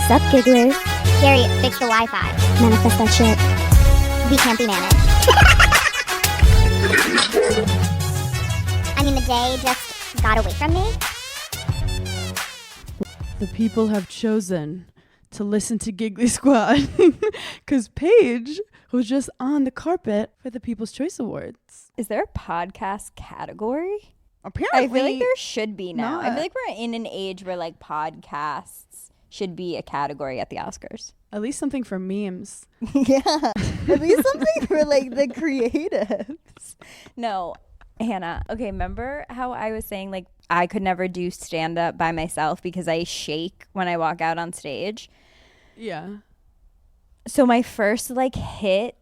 Sup, gigglers? Gary, fix the Wi-Fi. Manifest that shit. We can't be managed. I mean, the day just got away from me. The people have chosen to listen to Giggly Squad because Paige was just on the carpet for the People's Choice Awards. Is there a podcast category? Apparently, I feel like there should be now. I not. feel like we're in an age where like podcasts should be a category at the Oscars. At least something for memes. Yeah, at least something for like the creatives. No, Hannah. Okay, remember how I was saying like I could never do stand up by myself because I shake when I walk out on stage? Yeah. So my first like hit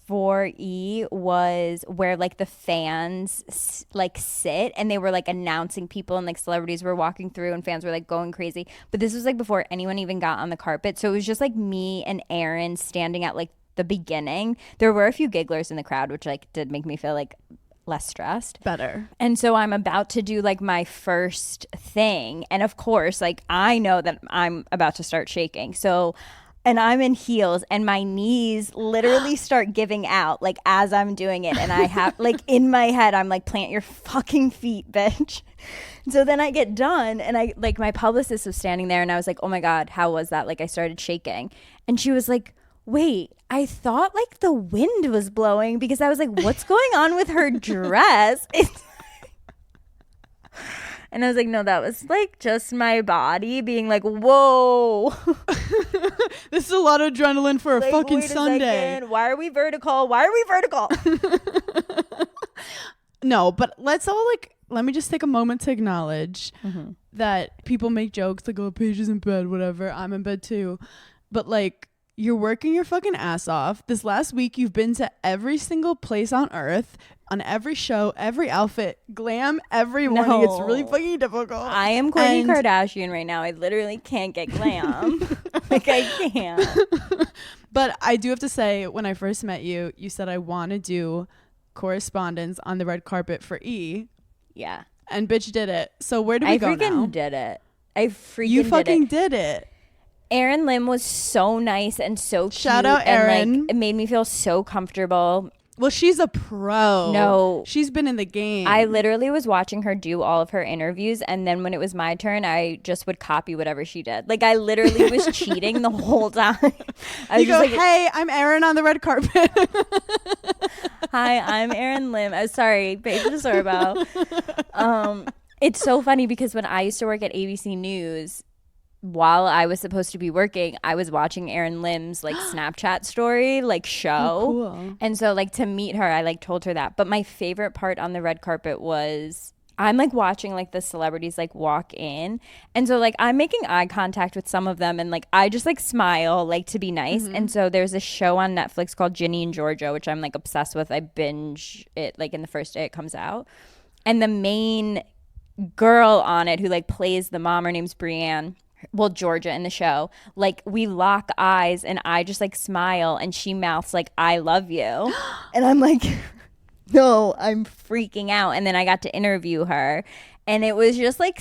for E was where like the fans like sit and they were like announcing people and like celebrities were walking through and fans were like going crazy. But this was like before anyone even got on the carpet. So it was just like me and Aaron standing at like the beginning. There were a few gigglers in the crowd, which like did make me feel like less stressed. Better. And so I'm about to do like my first thing. And of course, like I know that I'm about to start shaking. So, and I'm in heels and my knees literally start giving out like as I'm doing it. And I have like in my head, I'm like, plant your fucking feet, bitch. So then I get done and I like my publicist was standing there and I was like, oh my God, how was that? Like I started shaking. And she was like, wait, I thought like the wind was blowing because I was like, what's going on with her dress? And I was like, no, that was like just my body being like, whoa. This is a lot of adrenaline for a like, fucking wait a Sunday. second. Why are we vertical? Why are we vertical? No, but let's all like, let me just take a moment to acknowledge that people make jokes like, oh, Paige is in bed, whatever. I'm in bed too. But like, you're working your fucking ass off. This last week, you've been to every single place on earth, on every show, every outfit, glam every morning. It's really fucking difficult. I am Kourtney Kardashian right now. I literally can't get glam. Like, I can't. But I do have to say, when I first met you, you said I want to do correspondence on the red carpet for E. Yeah. And bitch did it. So where do we go now? I freaking did it. I freaking You fucking did it. did it. Erin Lim was so nice and so cute. Shout out and Erin. like, it made me feel so comfortable. Well, she's a pro. No. She's been in the game. I literally was watching her do all of her interviews, and then when it was my turn, I just would copy whatever she did. Like, I literally was cheating the whole time. I was you go, like, hey, I'm Erin on the red carpet. hi, I'm Erin Lim. I'm sorry, Paige DeSorbo. It's so funny because when I used to work at ABC News, while I was supposed to be working, I was watching Erin Lim's like Snapchat story, like show. Oh, cool. And so like to meet her, I like told her that. But my favorite part on the red carpet was I'm like watching like the celebrities like walk in. And so like I'm making eye contact with some of them and like I just like smile like to be nice. And so there's a show on Netflix called Ginny and Georgia, which I'm like obsessed with. I binge it like in the first day it comes out. And the main girl on it who like plays the mom, her name's Brienne. Well, Georgia in the show, like we lock eyes and I just like smile and she mouths like, I love you. And I'm like, no, I'm freaking out. And then I got to interview her and it was just like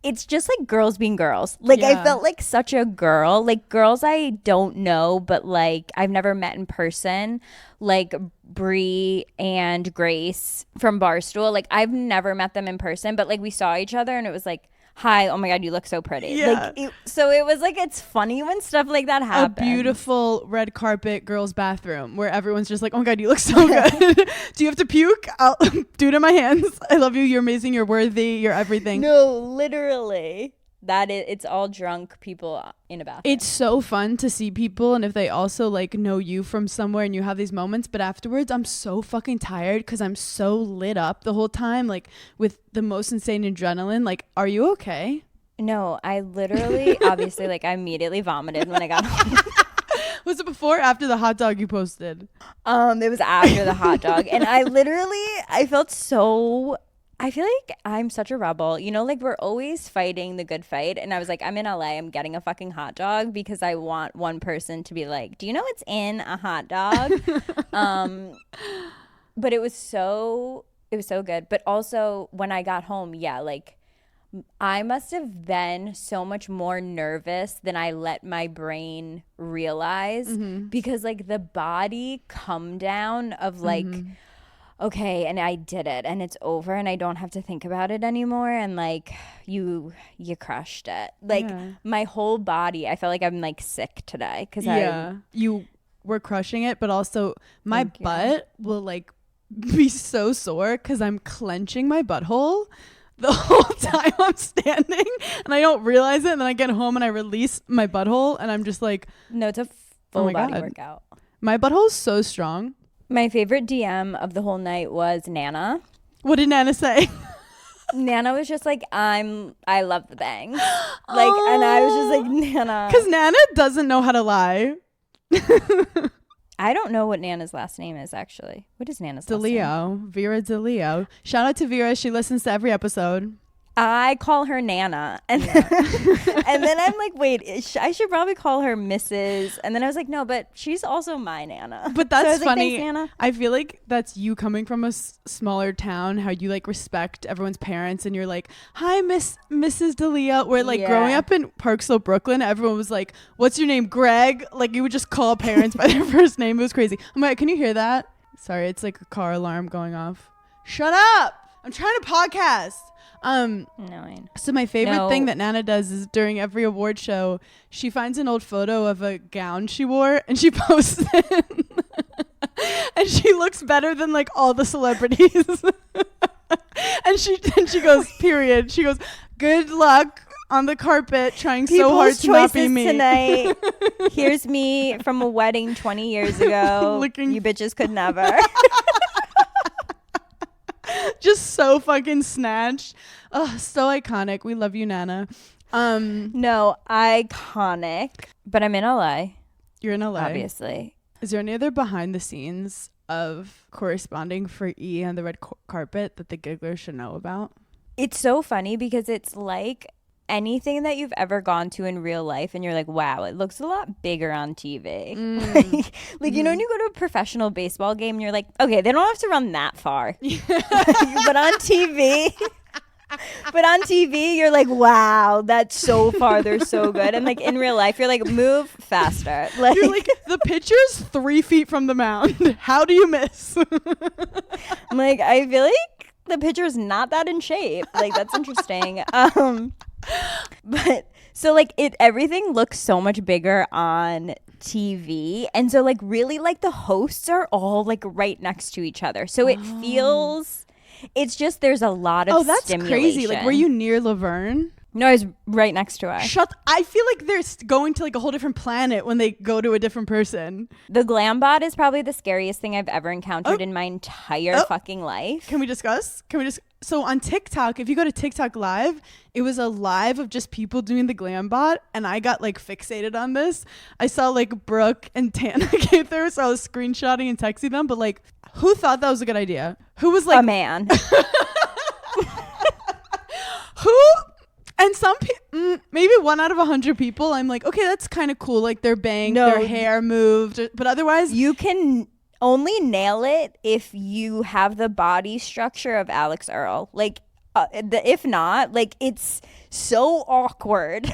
it's just like girls being girls. Like Yeah. I felt like such a girl, like girls I don't know, but like I've never met in person, like Brie and Grace from Barstool. Like I've never met them in person, but like we saw each other and it was like, hi, oh my God, you look so pretty. Yeah. Like, so it was like, it's funny when stuff like that happens. A beautiful red carpet girls' bathroom where everyone's just like, oh my God, you look so good. Do you have to puke? I'll do it in my hands. I love you. You're amazing. You're worthy. You're everything. No, literally. It's all drunk people in a bathroom. It's so fun to see people and if they also like know you from somewhere and you have these moments, but afterwards I'm so fucking tired because I'm so lit up the whole time, like with the most insane adrenaline. Like, are you okay? No, I literally, obviously, like I immediately vomited when I got home. Was it before or after the hot dog you posted? It was after the hot dog. And I felt so... I feel like I'm such a rebel. You know, like we're always fighting the good fight. And I was like, I'm in LA. I'm getting a fucking hot dog because I want one person to be like, do you know what's in a hot dog? But it was so good. But also when I got home, yeah, like I must have been so much more nervous than I let my brain realize because like the body come down of like, okay, and I did it and it's over and I don't have to think about it anymore. And like you crushed it. Like my whole body, I felt like I'm like sick today because you were crushing it, but also my butt will like be so sore because I'm clenching my butthole the whole time I'm standing and I don't realize it, and then I get home and I release my butthole and I'm just like, no, it's a full body workout. My butthole is so strong. My favorite DM of the whole night was Nana. What did Nana say? Nana was just like, I love the bangs. Like, and I was just like, Nana. Because Nana doesn't know how to lie. I don't know what Nana's last name is, actually. What is Nana's last name? Vera DeLeo. Shout out to Vera. She listens to every episode. I call her Nana. And, and then I'm like, wait, I should probably call her Mrs. And then I was like, no, but she's also my Nana. But that's so funny. Like, thanks, Nana. I feel like that's you coming from a smaller town, how you like respect everyone's parents and you're like, hi, Mrs. DeLeo. Where like growing up in Park Slope, Brooklyn, everyone was like, what's your name, Greg? Like you would just call parents by their first name. It was crazy. I'm like, can you hear that? Sorry, it's like a car alarm going off. Shut up. I'm trying to podcast. So my favorite thing that Nana does is during every award show, she finds an old photo of a gown she wore and she posts it. And she looks better than like all the celebrities. and she goes, period. She goes, good luck on the carpet trying so hard to not be me. Tonight. Here's me from a wedding 20 years ago. You bitches could never. Just so fucking snatched. Oh, so iconic. We love you, Nana. No, iconic. But I'm in LA. You're in LA. Obviously. Is there any other behind the scenes of corresponding for E on the red carpet that the gigglers should know about? It's so funny because it's like anything that you've ever gone to in real life and you're like, wow, it looks a lot bigger on TV. Like you know when you go to a professional baseball game and you're like, okay, they don't have to run that far. But on TV you're like, wow, that's so far, they're so good. And like in real life you're like, move faster. Like you're like, the pitcher's 3 feet from the mound. How do you miss? I'm like, I feel like the pitcher's not that in shape. Like that's interesting. But so like everything looks so much bigger on TV, and so like really like the hosts are all like right next to each other, so it feels, it's just there's a lot of that's stimulation. Crazy. Like were you near Laverne? No, I was right next to her. I feel like they're going to like a whole different planet when they go to a different person. The Glambot is probably the scariest thing I've ever encountered in my entire fucking life. Can we discuss? So on TikTok, if you go to TikTok live, it was a live of just people doing the Glambot, and I got like fixated on this. I saw like Brooke and Tana came through, so I was screenshotting and texting them, but like who thought that was a good idea? Who was like a man? Who? And some maybe 1 out of 100 people, I'm like, okay, that's kind of cool. Like their their hair moved, but otherwise, you can only nail it if you have the body structure of Alex Earl. Like, if not, like it's so awkward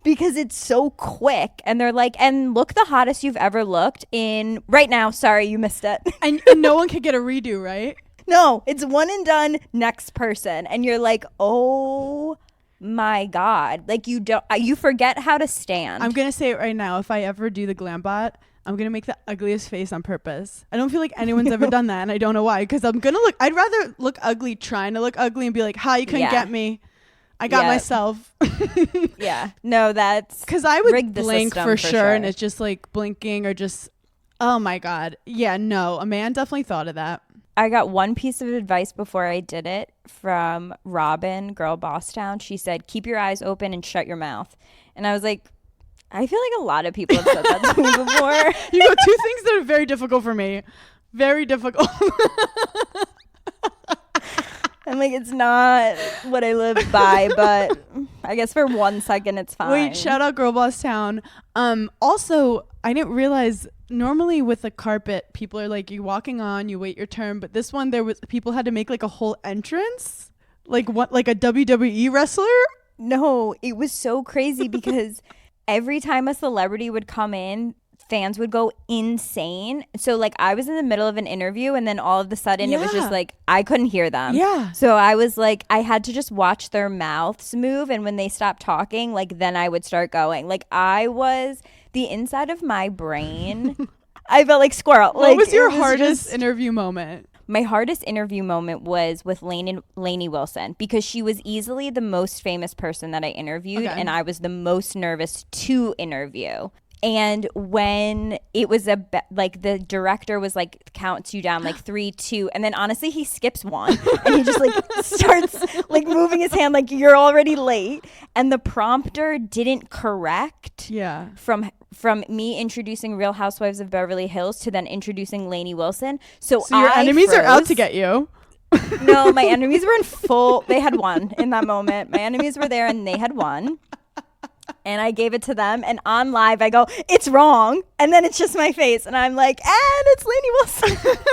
because it's so quick. And they're like, and look the hottest you've ever looked in right now. Sorry, you missed it. and no one could get a redo, right? No, it's one and done. Next person, and you're like, oh my God, like you forget how to stand. I'm gonna say it right now. If I ever do the Glambot, I'm gonna make the ugliest face on purpose. I don't feel like anyone's ever done that, and I don't know why. Because I'd rather look ugly trying to look ugly and be like, "Hi, you couldn't get me. I got myself." Yeah, no, that's because I would blink for sure, and it's just like blinking or just, oh my God, yeah, no, a man definitely thought of that. I got one piece of advice before I did it from Robin, Girl Boss Town. She said, keep your eyes open and shut your mouth. And I was like, I feel like a lot of people have said that to me before. You know, 2 things that are very difficult for me. Very difficult. I'm like, it's not what I live by, but I guess for 1 second it's fine. Wait, shout out Girl Boss Town. Also, I didn't realize normally with a carpet, people are like, you're walking on, you wait your turn. But this one, people had to make like a whole entrance. Like what? Like a WWE wrestler? No, it was so crazy because every time a celebrity would come in, fans would go insane. So like I was in the middle of an interview and then all of a sudden it was just like I couldn't hear them. Yeah. So I was like I had to just watch their mouths move, and when they stopped talking, like then I would start going. Like I was the inside of my brain. I felt like squirrel. What was your it hardest interview moment? My hardest interview moment was with Lainey Wilson, because she was easily the most famous person that I interviewed, and I was the most nervous to interview. And when it was like the director was like counts you down like 3, 2, and then honestly he skips 1 and he just like starts like moving his hand like you're already late, and the prompter didn't correct from me introducing Real Housewives of Beverly Hills to then introducing Lainey Wilson. So your enemies are out to get you. No, my enemies were in full. They had won in that moment. My enemies were there and they had won. And I gave it to them, and on live I go, it's wrong, and then it's just my face, and I'm like, and it's Lainey Wilson.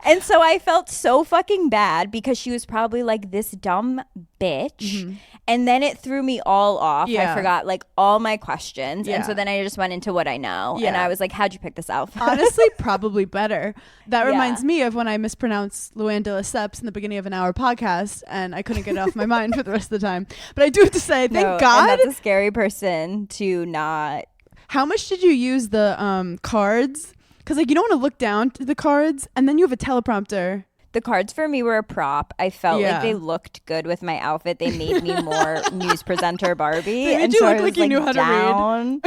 And so I felt so fucking bad because she was probably like this dumb bitch, and then it threw me all off. I forgot like all my questions, and so then I just went into what I know, and I was like, how'd you pick this outfit? Honestly, probably better. That reminds me of when I mispronounced Luann de Lesseps in the beginning of an hour podcast, and I couldn't get it off my mind for the rest of the time. But I do have to say, thank God. And that's a scary person to not. How much did you use the cards? Because like you don't want to look down to the cards, and then you have a teleprompter. The cards for me were a prop. I felt like they looked good with my outfit. They made me more news presenter Barbie. They made you look like you knew how to read.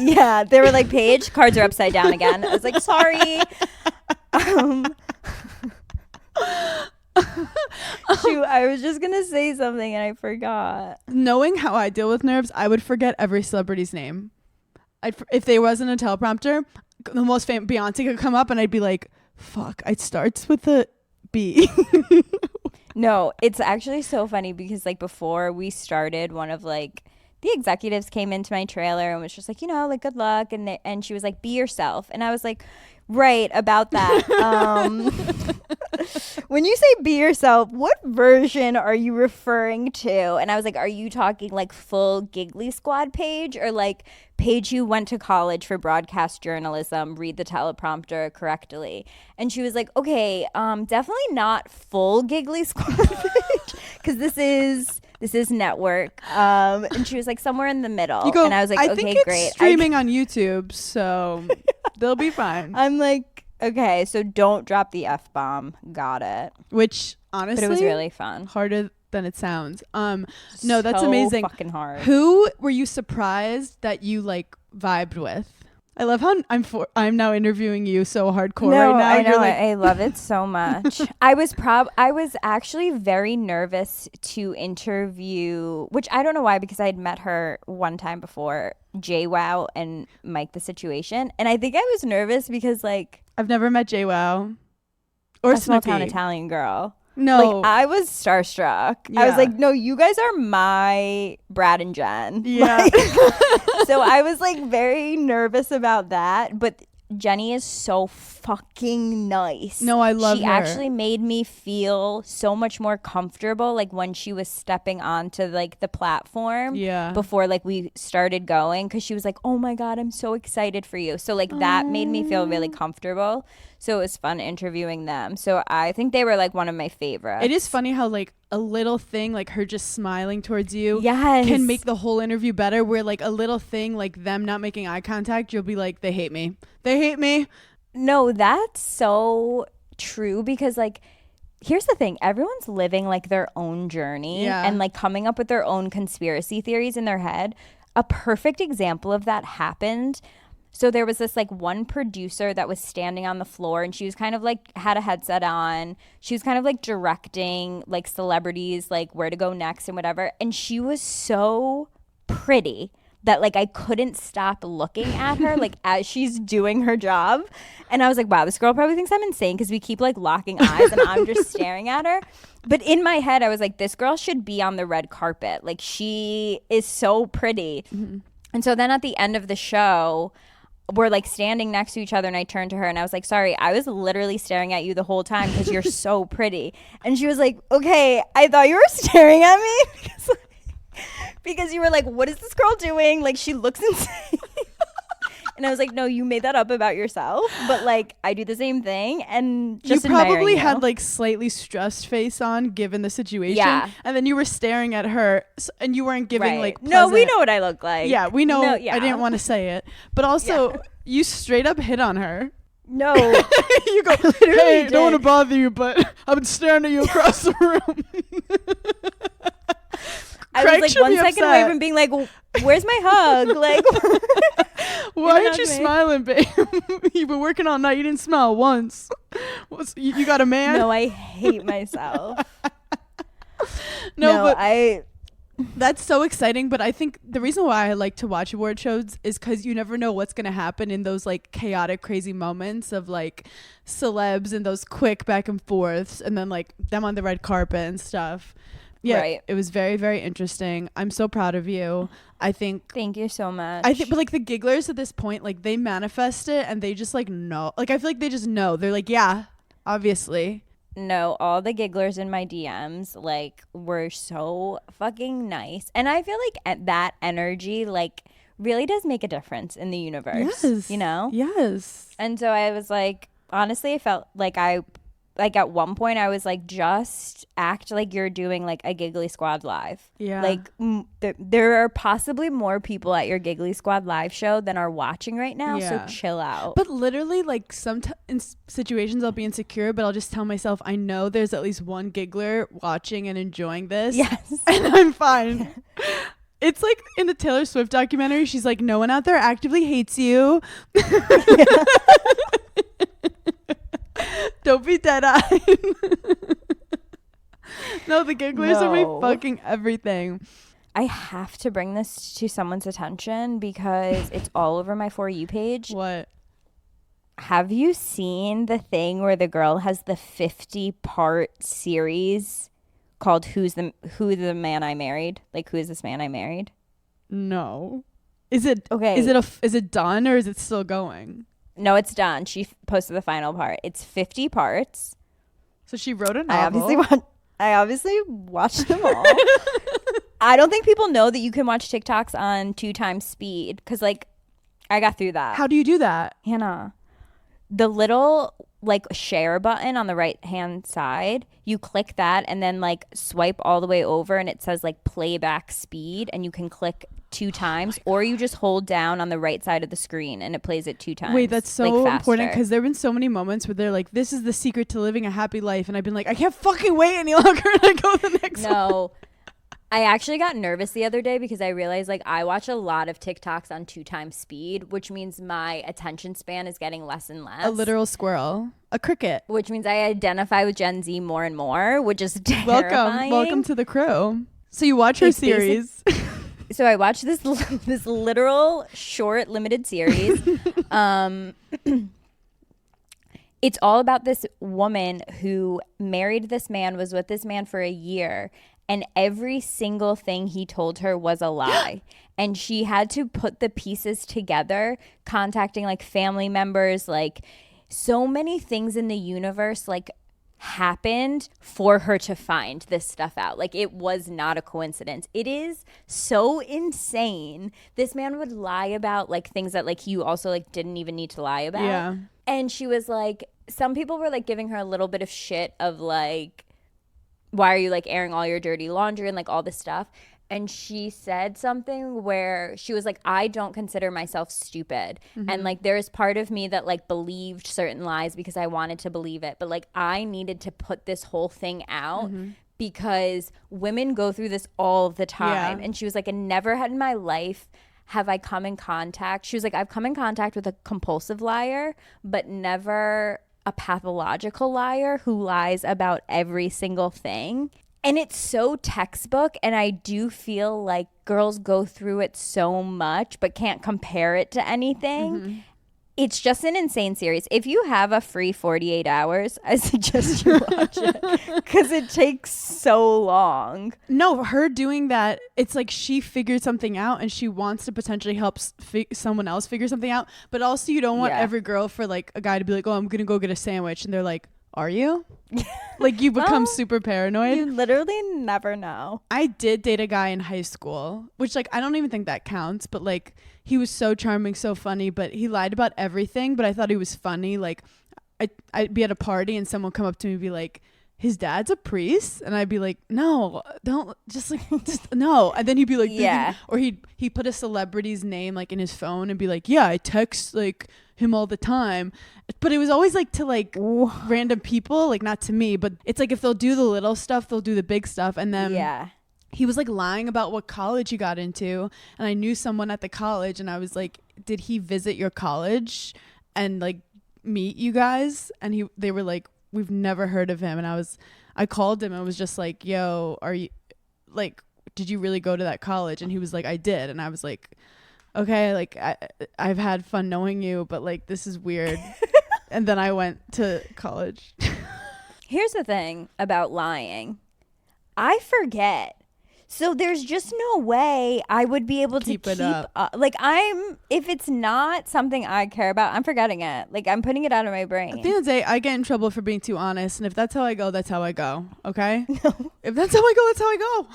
Yeah, they were like, Paige, cards are upside down again. I was like, sorry. Shoot, I was just gonna say something and I forgot. Knowing how I deal with nerves, I would forget every celebrity's name. If there wasn't a teleprompter, the most famous Beyonce could come up and I'd be like, fuck, it starts with a B. No, it's actually so funny because like before we started, one of like the executives came into my trailer and was just like, you know, like good luck, and she was like, be yourself, and I was like, right, about that. When you say be yourself, what version are you referring to? And I was like, are you talking like full Giggly Squad Paige, or like Paige who went to college for broadcast journalism, read the teleprompter correctly? And she was like, okay, definitely not full Giggly Squad Paige, because this is network. And she was like, somewhere in the middle. And I was like, I okay, think it's great. Streaming on YouTube, so they'll be fine. I'm like, okay, so don't drop the F-bomb. Got it. Which honestly, but it was really fun. Harder than it sounds. No, that's so amazing. Fucking hard. Who were you surprised that you like vibed with? I love how I'm now interviewing you so hardcore right now. I know. Like, I love it so much. I was actually very nervous to interview, which I don't know why, because I had met her one time before, JWoww and Mike the Situation, and I think I was nervous because like I've never met JWoww or a small Snooki. town Italian girl. No, like I was starstruck. Yeah. I was like, no, you guys are my Brad and Jen. Yeah. Like, so I was like very nervous about that, but Jenny is so fucking nice. No, I love her. She actually made me feel so much more comfortable, like when she was stepping onto like the platform. Yeah. Before like we started going, because she was like, oh my God, I'm so excited for you. So like that made me feel really comfortable. So it was fun interviewing them. So I think they were like one of my favorites. It is funny how like a little thing, like her just smiling towards you, yes, can make the whole interview better. Where like a little thing, like them not making eye contact, you'll be like, they hate me. They hate me. No, that's so true, because like here's the thing, everyone's living like their own journey and like coming up with their own conspiracy theories in their head. A perfect example of that happened. So there was this like one producer that was standing on the floor, and she was kind of like had a headset on. She was kind of like directing like celebrities, like where to go next and whatever. And she was so pretty that like I couldn't stop looking at her like as she's doing her job. And I was like, wow, this girl probably thinks I'm insane, because we keep like locking eyes and I'm just staring at her. But in my head, I was like, this girl should be on the red carpet. Like she is so pretty. Mm-hmm. And so then at the end of the show, we're like standing next to each other, and I turned to her and I was like, sorry, I was literally staring at you the whole time because you're so pretty. And she was like, okay, I thought you were staring at me because you were like, what is this girl doing? Like, she looks insane. And I was like, no, you made that up about yourself, but like I do the same thing. And just you probably had like slightly stressed face on given the situation. Yeah. And then you were staring at her and you weren't giving like no, we know what I look like. Yeah, we know. No, yeah. I didn't want to say it, but also you straight up hit on her. No. You go, hey, don't want to bother you, but I've been staring at you across the room. I was like 1 second away from being like, where's my hug? Like, why aren't you smiling, babe? You've been working all night. You didn't smile once. You got a man? No, I hate myself. No, but that's so exciting. But I think the reason why I like to watch award shows is because you never know what's going to happen in those like chaotic, crazy moments of like celebs and those quick back and forths and then like them on the red carpet and stuff. Yeah, right. It was very, very interesting. I'm so proud of you. I think. Thank you so much. I think, but like the gigglers at this point, like they manifest it and they just like know. Like I feel like they just know. They're like, yeah, obviously. No, all the gigglers in my DMs like were so fucking nice, and I feel like that energy like really does make a difference in the universe. Yes, you know. Yes. And so I was like, honestly, I felt like at one point I was like, just act like you're doing like a Giggly Squad live. Yeah. Like there are possibly more people at your Giggly Squad live show than are watching right now. Yeah. So chill out. But literally like in situations I'll be insecure, but I'll just tell myself, I know there's at least one giggler watching and enjoying this. Yes. And I'm fine. It's like in the Taylor Swift documentary, she's like, no one out there actively hates you. Don't be dead-eyed. No, the gigglers are my fucking everything. I have to bring this to someone's attention because it's all over my For You page. What? Have you seen the thing where the girl has the 50-part series called Who the Man I Married? Like, who is this man I married? No. Is it okay? Is it done or is it still going? No, it's done. She posted the final part. It's 50 parts. So she wrote a novel. I obviously watched them all. I don't think people know that you can watch TikToks on 2x speed because, like, I got through that. How do you do that? Hannah, the little, like, share button on the right-hand side, you click that and then, like, swipe all the way over and it says, like, playback speed and you can click 2 times or you just hold down on the right side of the screen and it plays it 2 times. Wait, that's so important because there have been so many moments where they're like, this is the secret to living a happy life. And I've been like, I can't fucking wait any longer to go to the next one. No. I actually got nervous the other day because I realized like I watch a lot of TikToks on 2x speed, which means my attention span is getting less and less. A literal squirrel. A cricket. Which means I identify with Gen Z more and more, which is terrifying. Welcome to the crew. So you watch her series. So I watched this literal short limited series. It's all about this woman who married this man, was with this man for a year, and every single thing he told her was a lie. And she had to put the pieces together, contacting like family members, like so many things in the universe like happened for her to find this stuff out. Like it was not a coincidence. It is so insane. This man would lie about like things that like you also like didn't even need to lie about. Yeah. And she was like, some people were like giving her a little bit of shit of like, why are you like airing all your dirty laundry and like all this stuff? And she said something where she was like, I don't consider myself stupid. Mm-hmm. And like there's part of me that like believed certain lies because I wanted to believe it. But like I needed to put this whole thing out because women go through this all the time. Yeah. And she was like, and never had in my life have I come in contact. She was like, I've come in contact with a compulsive liar, but never a pathological liar who lies about every single thing. And it's so textbook, and I do feel like girls go through it so much but can't compare it to anything. It's just an insane series. If you have a free 48 hours, I suggest you watch it because it takes so long. No, her doing that, it's like she figured something out and she wants to potentially help someone else figure something out. But also you don't want every girl for like a guy to be like, oh, I'm going to go get a sandwich. And they're like, are you? Like you become super paranoid. You literally never know. I did date a guy in high school, which like I don't even think that counts, but like he was so charming, so funny, but he lied about everything, but I thought he was funny. Like I'd be at a party and someone come up to me and be like, his dad's a priest? And I'd be like, no, don't just no. And then he'd be like, yeah. Or he put a celebrity's name like in his phone and be like, yeah, I text like him all the time. But it was always like to like random people, like not to me, but it's like if they'll do the little stuff, they'll do the big stuff. And then he was like lying about what college he got into. And I knew someone at the college and I was like, did he visit your college and like meet you guys? And they were like, we've never heard of him. And I called him and was just like, yo, are you like, did you really go to that college? And he was like, I did. And I was like, okay, like I've had fun knowing you, but like this is weird. And then I went to college. Here's the thing about lying. I forget. So there's just no way I would be able to keep it up. Like if it's not something I care about, I'm forgetting it. Like I'm putting it out of my brain. At the end of the day, I get in trouble for being too honest. And if that's how I go, that's how I go. Okay? No. If that's how I go, that's how I go.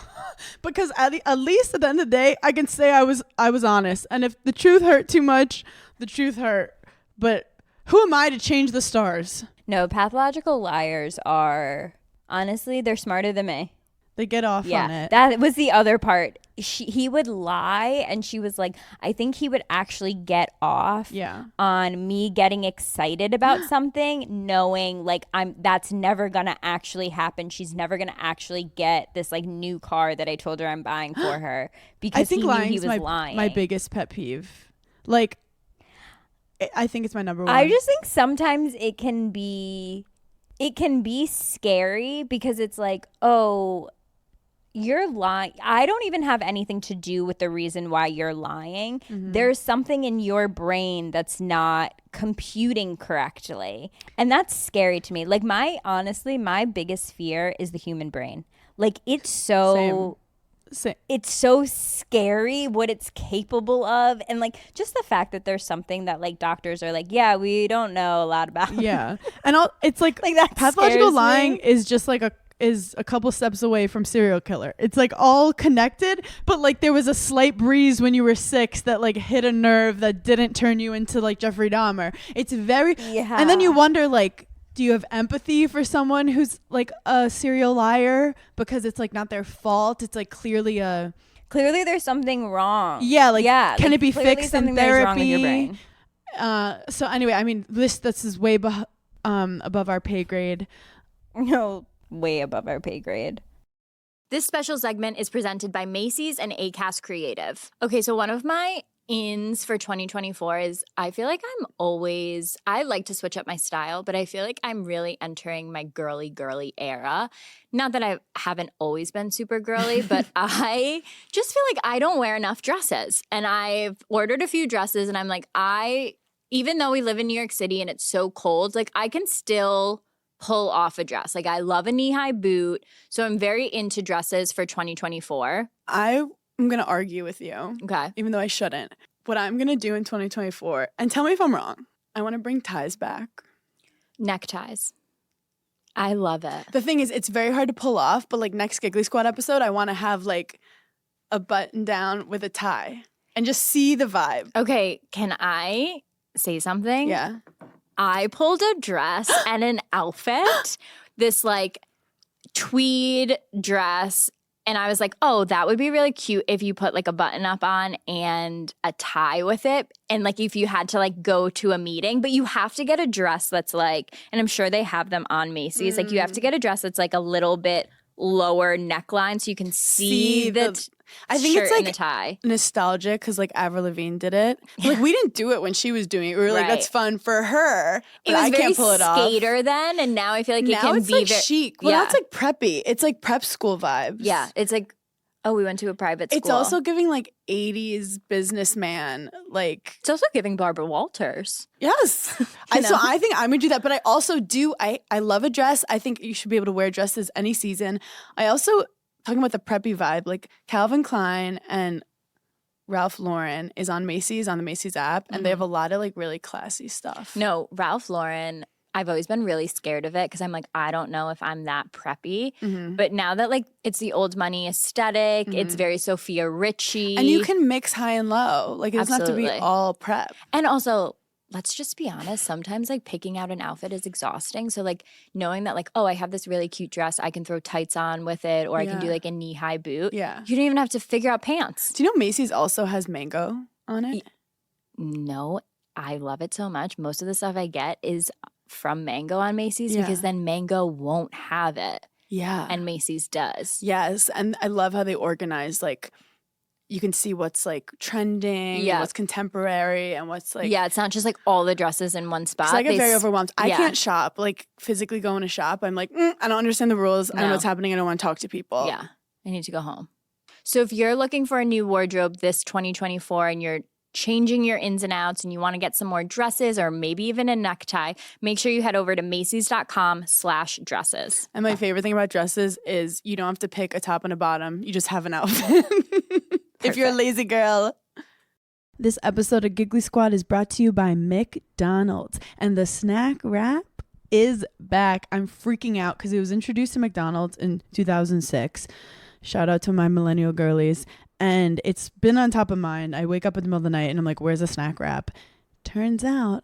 Because at least at the end of the day, I can say I was honest. And if the truth hurt too much, the truth hurt. But who am I to change the stars? No, pathological liars are, honestly, they're smarter than me. They get off on it. That was the other part. He would lie, and she was like, I think he would actually get off on me getting excited about something, knowing like that's never gonna actually happen. She's never gonna actually get this like new car that I told her I'm buying for her because I think he knew he was lying. My biggest pet peeve. Like, I think it's my number one. I just think sometimes it can be scary because it's like, oh, you're lying. I don't even have anything to do with the reason why you're lying. Mm-hmm. There's something in your brain that's not computing correctly. And that's scary to me. Like my biggest fear is the human brain. Like it's so it's so scary what it's capable of. And like just the fact that there's something that like doctors are like, yeah, we don't know a lot about. Yeah. And it's like that pathological lying is just like a couple steps away from serial killer. It's like all connected, but like there was a slight breeze when you were 6 that like hit a nerve that didn't turn you into like Jeffrey Dahmer. It's very and then you wonder like, do you have empathy for someone who's like a serial liar because it's like not their fault? It's like clearly there's something wrong. Yeah, like can like, it be fixed in therapy? Wrong with your brain. So anyway, I mean this is way above our pay grade. No, way above our pay grade. This special segment is presented by Macy's and Acast Creative. Okay, so one of my ins for 2024 is I feel like I like to switch up my style, but I feel like I'm really entering my girly era. Not that I haven't always been super girly, but I just feel like I don't wear enough dresses. And I've ordered a few dresses and I'm like, even though we live in New York City and it's so cold, like I can still pull off a dress. Like I love a knee-high boot. So I'm very into dresses for 2024. I'm going to argue with you. Okay. Even though I shouldn't. What I'm going to do in 2024, and tell me if I'm wrong, I want to bring ties back. Neckties. I love it. The thing is, it's very hard to pull off, but like next Giggly Squad episode, I want to have like a button down with a tie and just see the vibe. Okay, can I say something? Yeah. I pulled a dress and an outfit, this like tweed dress, and I was like, oh, that would be really cute if you put like a button up on and a tie with it. And like if you had to like go to a meeting, but you have to get a dress that's like, and I'm sure they have them on Macy's, like you have to get a dress that's like a little bit lower neckline so you can see the I think shirt it's like and the tie. Nostalgic because like Avril Lavigne did it. Like we didn't do it when she was doing it. We were like, Right. that's fun for her. It But was I very can't pull it off. skater then, and now I feel like it Now can it's be like very chic. Well, yeah. that's like preppy. It's like prep school vibes. Yeah, it's like Oh, we went to a private school. It's also giving like 80s businessman, like. It's also giving Barbara Walters. Yes. So I think I'm going to do that. But I also do, I love a dress. I think you should be able to wear dresses any season. I also, talking about the preppy vibe, like Calvin Klein and Ralph Lauren is on Macy's, on the Macy's app. And they have a lot of like really classy stuff. No, Ralph Lauren, I've always been really scared of it because I'm like, I don't know if I'm that preppy. But now that like it's the old money aesthetic, it's very Sophia Richie. And you can mix high and low. Like it doesn't have to be all prep. And also, let's just be honest, sometimes like picking out an outfit is exhausting. So like knowing that like, oh, I have this really cute dress, I can throw tights on with it, or I can do like a knee-high boot. Yeah. You don't even have to figure out pants. Do you know Macy's also has mango on it? No, I love it so much. Most of the stuff I get is from Mango on Macy's because then Mango won't have it. Yeah. And Macy's does. Yes. And I love how they organize, like, you can see what's like trending, what's contemporary, and what's like. Yeah, it's not just like all the dresses in one spot. I get very overwhelmed. I can't shop, like physically go in a shop. I'm like, I don't understand the rules. I don't know what's happening. I don't want to talk to people. Yeah, I need to go home. So if you're looking for a new wardrobe this 2024 and you're changing your ins and outs and you want to get some more dresses or maybe even a necktie, make sure you head over to Macys.com/dresses. And my favorite thing about dresses is you don't have to pick a top and a bottom. You just have an outfit. If you're a lazy girl. This episode of Giggly Squad is brought to you by McDonald's. And the snack wrap is back. I'm freaking out because it was introduced to McDonald's in 2006. Shout out to my millennial girlies. And it's been on top of mind. I wake up in the middle of the night and I'm like, where's the snack wrap? Turns out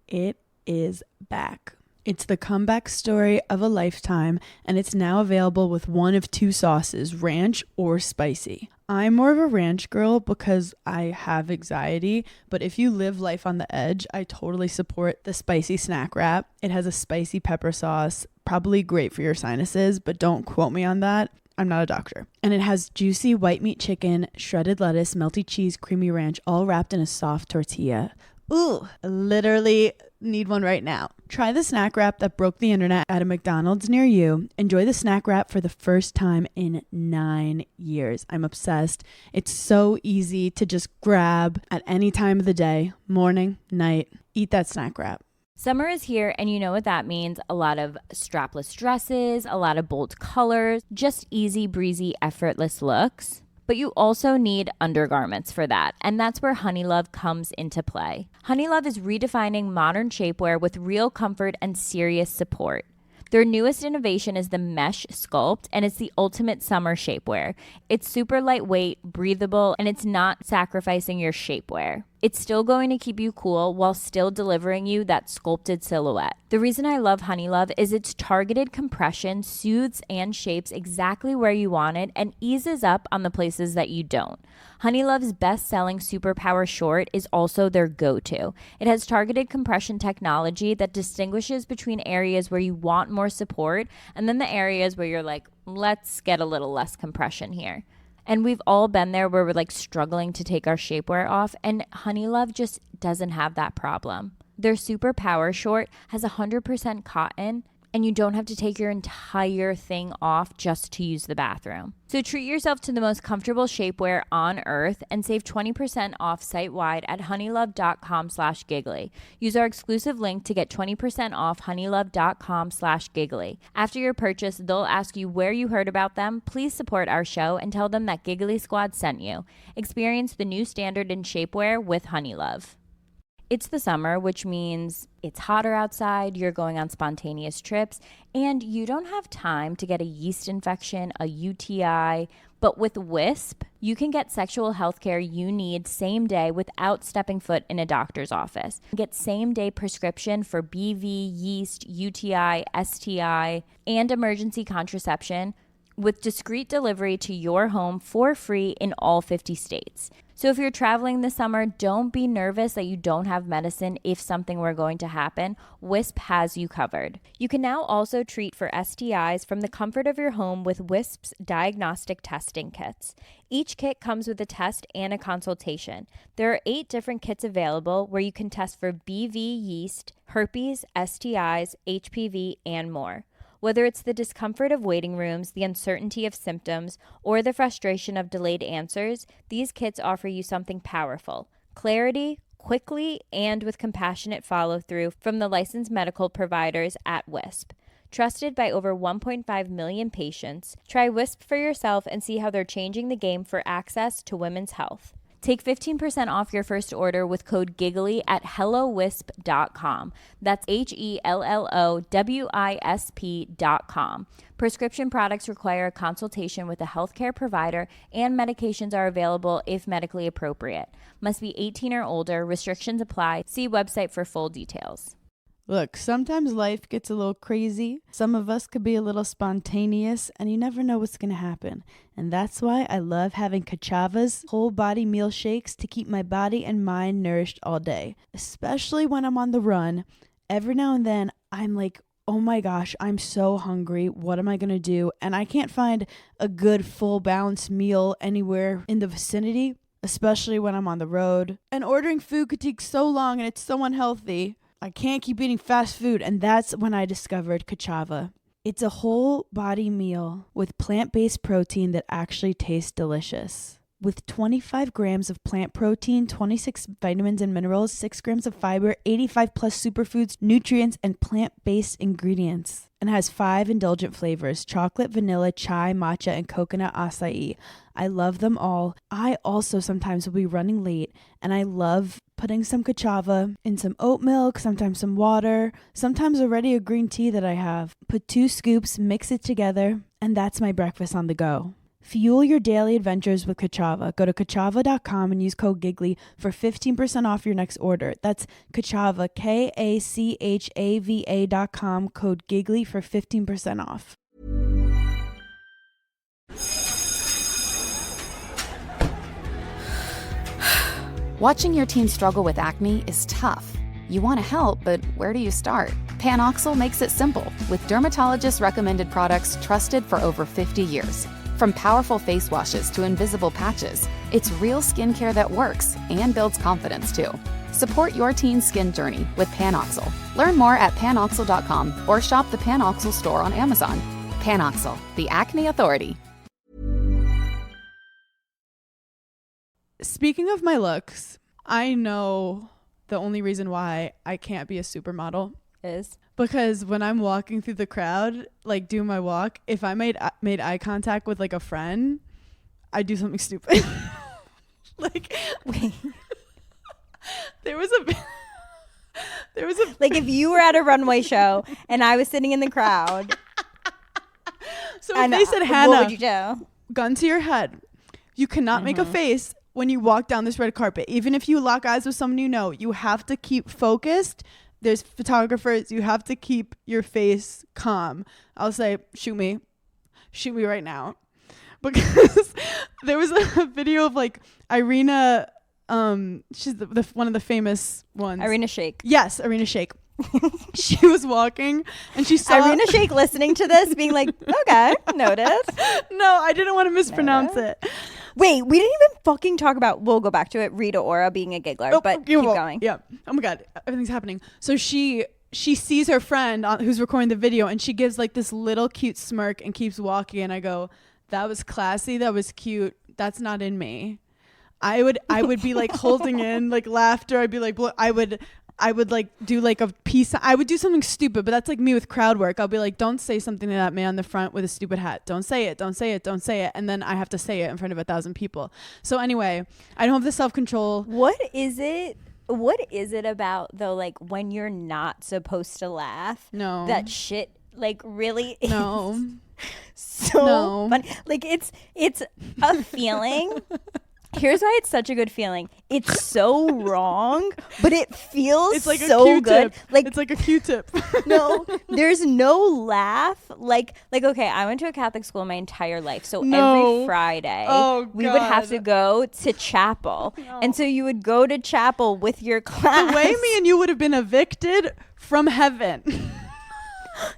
it is back. It's the comeback story of a lifetime, and it's now available with one of two sauces, ranch or spicy. I'm more of a ranch girl because I have anxiety, but if you live life on the edge, I totally support the spicy snack wrap. It has a spicy pepper sauce, probably great for your sinuses, but don't quote me on that. I'm not a doctor. And it has juicy white meat chicken, shredded lettuce, melty cheese, creamy ranch, all wrapped in a soft tortilla. Ooh, literally need one right now. Try the snack wrap that broke the internet at a McDonald's near you. Enjoy the snack wrap for the first time in 9 years. I'm obsessed. It's so easy to just grab at any time of the day, morning, night. Eat that snack wrap. Summer is here, and you know what that means. A lot of strapless dresses, a lot of bold colors, just easy breezy, effortless looks. But you also need undergarments for that, and that's where Honeylove comes into play. Honeylove is redefining modern shapewear with real comfort and serious support. Their newest innovation is the Mesh Sculpt, and it's the ultimate summer shapewear. It's super lightweight, breathable, and it's not sacrificing your shapewear. It's still going to keep you cool while still delivering you that sculpted silhouette. The reason I love Honeylove is its targeted compression soothes and shapes exactly where you want it and eases up on the places that you don't. Honeylove's best-selling Superpower Short is also their go-to. It has targeted compression technology that distinguishes between areas where you want more support and then the areas where you're like, let's get a little less compression here. And we've all been there where we're like struggling to take our shapewear off, and Honeylove just doesn't have that problem. Their Super Power Short has 100% cotton, and you don't have to take your entire thing off just to use the bathroom. So treat yourself to the most comfortable shapewear on earth and save 20% off site-wide at honeylove.com/giggly. Use our exclusive link to get 20% off honeylove.com/giggly. After your purchase, they'll ask you where you heard about them. Please support our show and tell them that Giggly Squad sent you. Experience the new standard in shapewear with Honeylove. It's the summer, which means it's hotter outside, you're going on spontaneous trips, and you don't have time to get a yeast infection, a UTI. But with Wisp, you can get sexual health care you need same day without stepping foot in a doctor's office. Get same day prescription for BV, yeast, UTI, STI, and emergency contraception with discreet delivery to your home for free in all 50 states. So if you're traveling this summer, don't be nervous that you don't have medicine if something were going to happen. Wisp has you covered. You can now also treat for STIs from the comfort of your home with Wisp's diagnostic testing kits. Each kit comes with a test and a consultation. There are 8 different kits available where you can test for BV yeast, herpes, STIs, HPV, and more. Whether it's the discomfort of waiting rooms, the uncertainty of symptoms, or the frustration of delayed answers, these kits offer you something powerful: clarity, quickly, and with compassionate follow-through from the licensed medical providers at Wisp. Trusted by over 1.5 million patients, try Wisp for yourself and see how they're changing the game for access to women's health. Take 15% off your first order with code GIGGLY at HelloWisp.com. That's HelloWisp.com. Prescription products require a consultation with a healthcare provider, and medications are available if medically appropriate. Must be 18 or older. Restrictions apply. See website for full details. Look, sometimes life gets a little crazy. Some of us could be a little spontaneous, and you never know what's going to happen. And that's why I love having Kachava's whole body meal shakes to keep my body and mind nourished all day. Especially when I'm on the run. Every now and then, I'm like, oh my gosh, I'm so hungry. What am I going to do? And I can't find a good, full, balanced meal anywhere in the vicinity, especially when I'm on the road. And ordering food could take so long, and it's so unhealthy. I can't keep eating fast food, and that's when I discovered Kachava. It's a whole body meal with plant-based protein that actually tastes delicious. With 25 grams of plant protein, 26 vitamins and minerals, 6 grams of fiber, 85 plus superfoods, nutrients, and plant-based ingredients. And has 5 indulgent flavors: chocolate, vanilla, chai, matcha, and coconut acai. I love them all. I also sometimes will be running late, and I love putting some Kachava in some oat milk, sometimes some water, sometimes already a green tea that I have. Put 2 scoops, mix it together, and that's my breakfast on the go. Fuel your daily adventures with Kachava. Go to Kachava.com and use code GIGGLY for 15% off your next order. That's Kachava, Kachava.com, code GIGGLY for 15% off. Watching your teen struggle with acne is tough. You want to help, but where do you start? Panoxyl makes it simple with dermatologist-recommended products trusted for over 50 years. From powerful face washes to invisible patches, it's real skincare that works and builds confidence too. Support your teen's skin journey with Panoxyl. Learn more at Panoxyl.com or shop the Panoxyl store on Amazon. Panoxyl, the acne authority. Speaking of my looks, I know the only reason why I can't be a supermodel Is because when I'm walking through the crowd, like doing my walk, if I made eye contact with like a friend, I do something stupid. Like, wait. there was a Like if you were at a runway show and I was sitting in the crowd. So if they said, Hannah, what would you do? Gun to your head, you cannot make a face when you walk down this red carpet. Even if you lock eyes with someone you know, you have to keep focused. There's photographers. You have to keep your face calm. I'll say, shoot me right now. Because there was a video of like Irina, she's the one of the famous ones. Irina Shayk. Yes, Irina Shayk. She was walking and she saw Irina Shayk listening to this being like, okay, notice. No, I didn't want to mispronounce it. Wait, we didn't even fucking talk about, we'll go back to it, Rita Ora being a giggler, but keep going. Yeah. Oh my God, everything's happening. So she sees her friend who's recording the video, and she gives like this little cute smirk and keeps walking, and I go, that was classy, that was cute, that's not in me. I would be like holding in like laughter. I'd be like, I would like do like a piece. I would do something stupid, but that's like me with crowd work. I'll be like, don't say something to that man in the front with a stupid hat. Don't say it. Don't say it. Don't say it. And then I have to say it in front of 1,000 people. So anyway, I don't have the self-control. What is it about though, like when you're not supposed to laugh? No. That shit like really is No. so funny. Like it's a feeling. Here's why it's such a good feeling. It's so wrong, but it feels it's like so a Q-tip. good. Like it's like a Q-tip. No, there's no laugh. Like okay, I went to a Catholic school my entire life. So every Friday we would have to go to chapel. No. And so you would go to chapel with your class. The way me and you would have been evicted from heaven.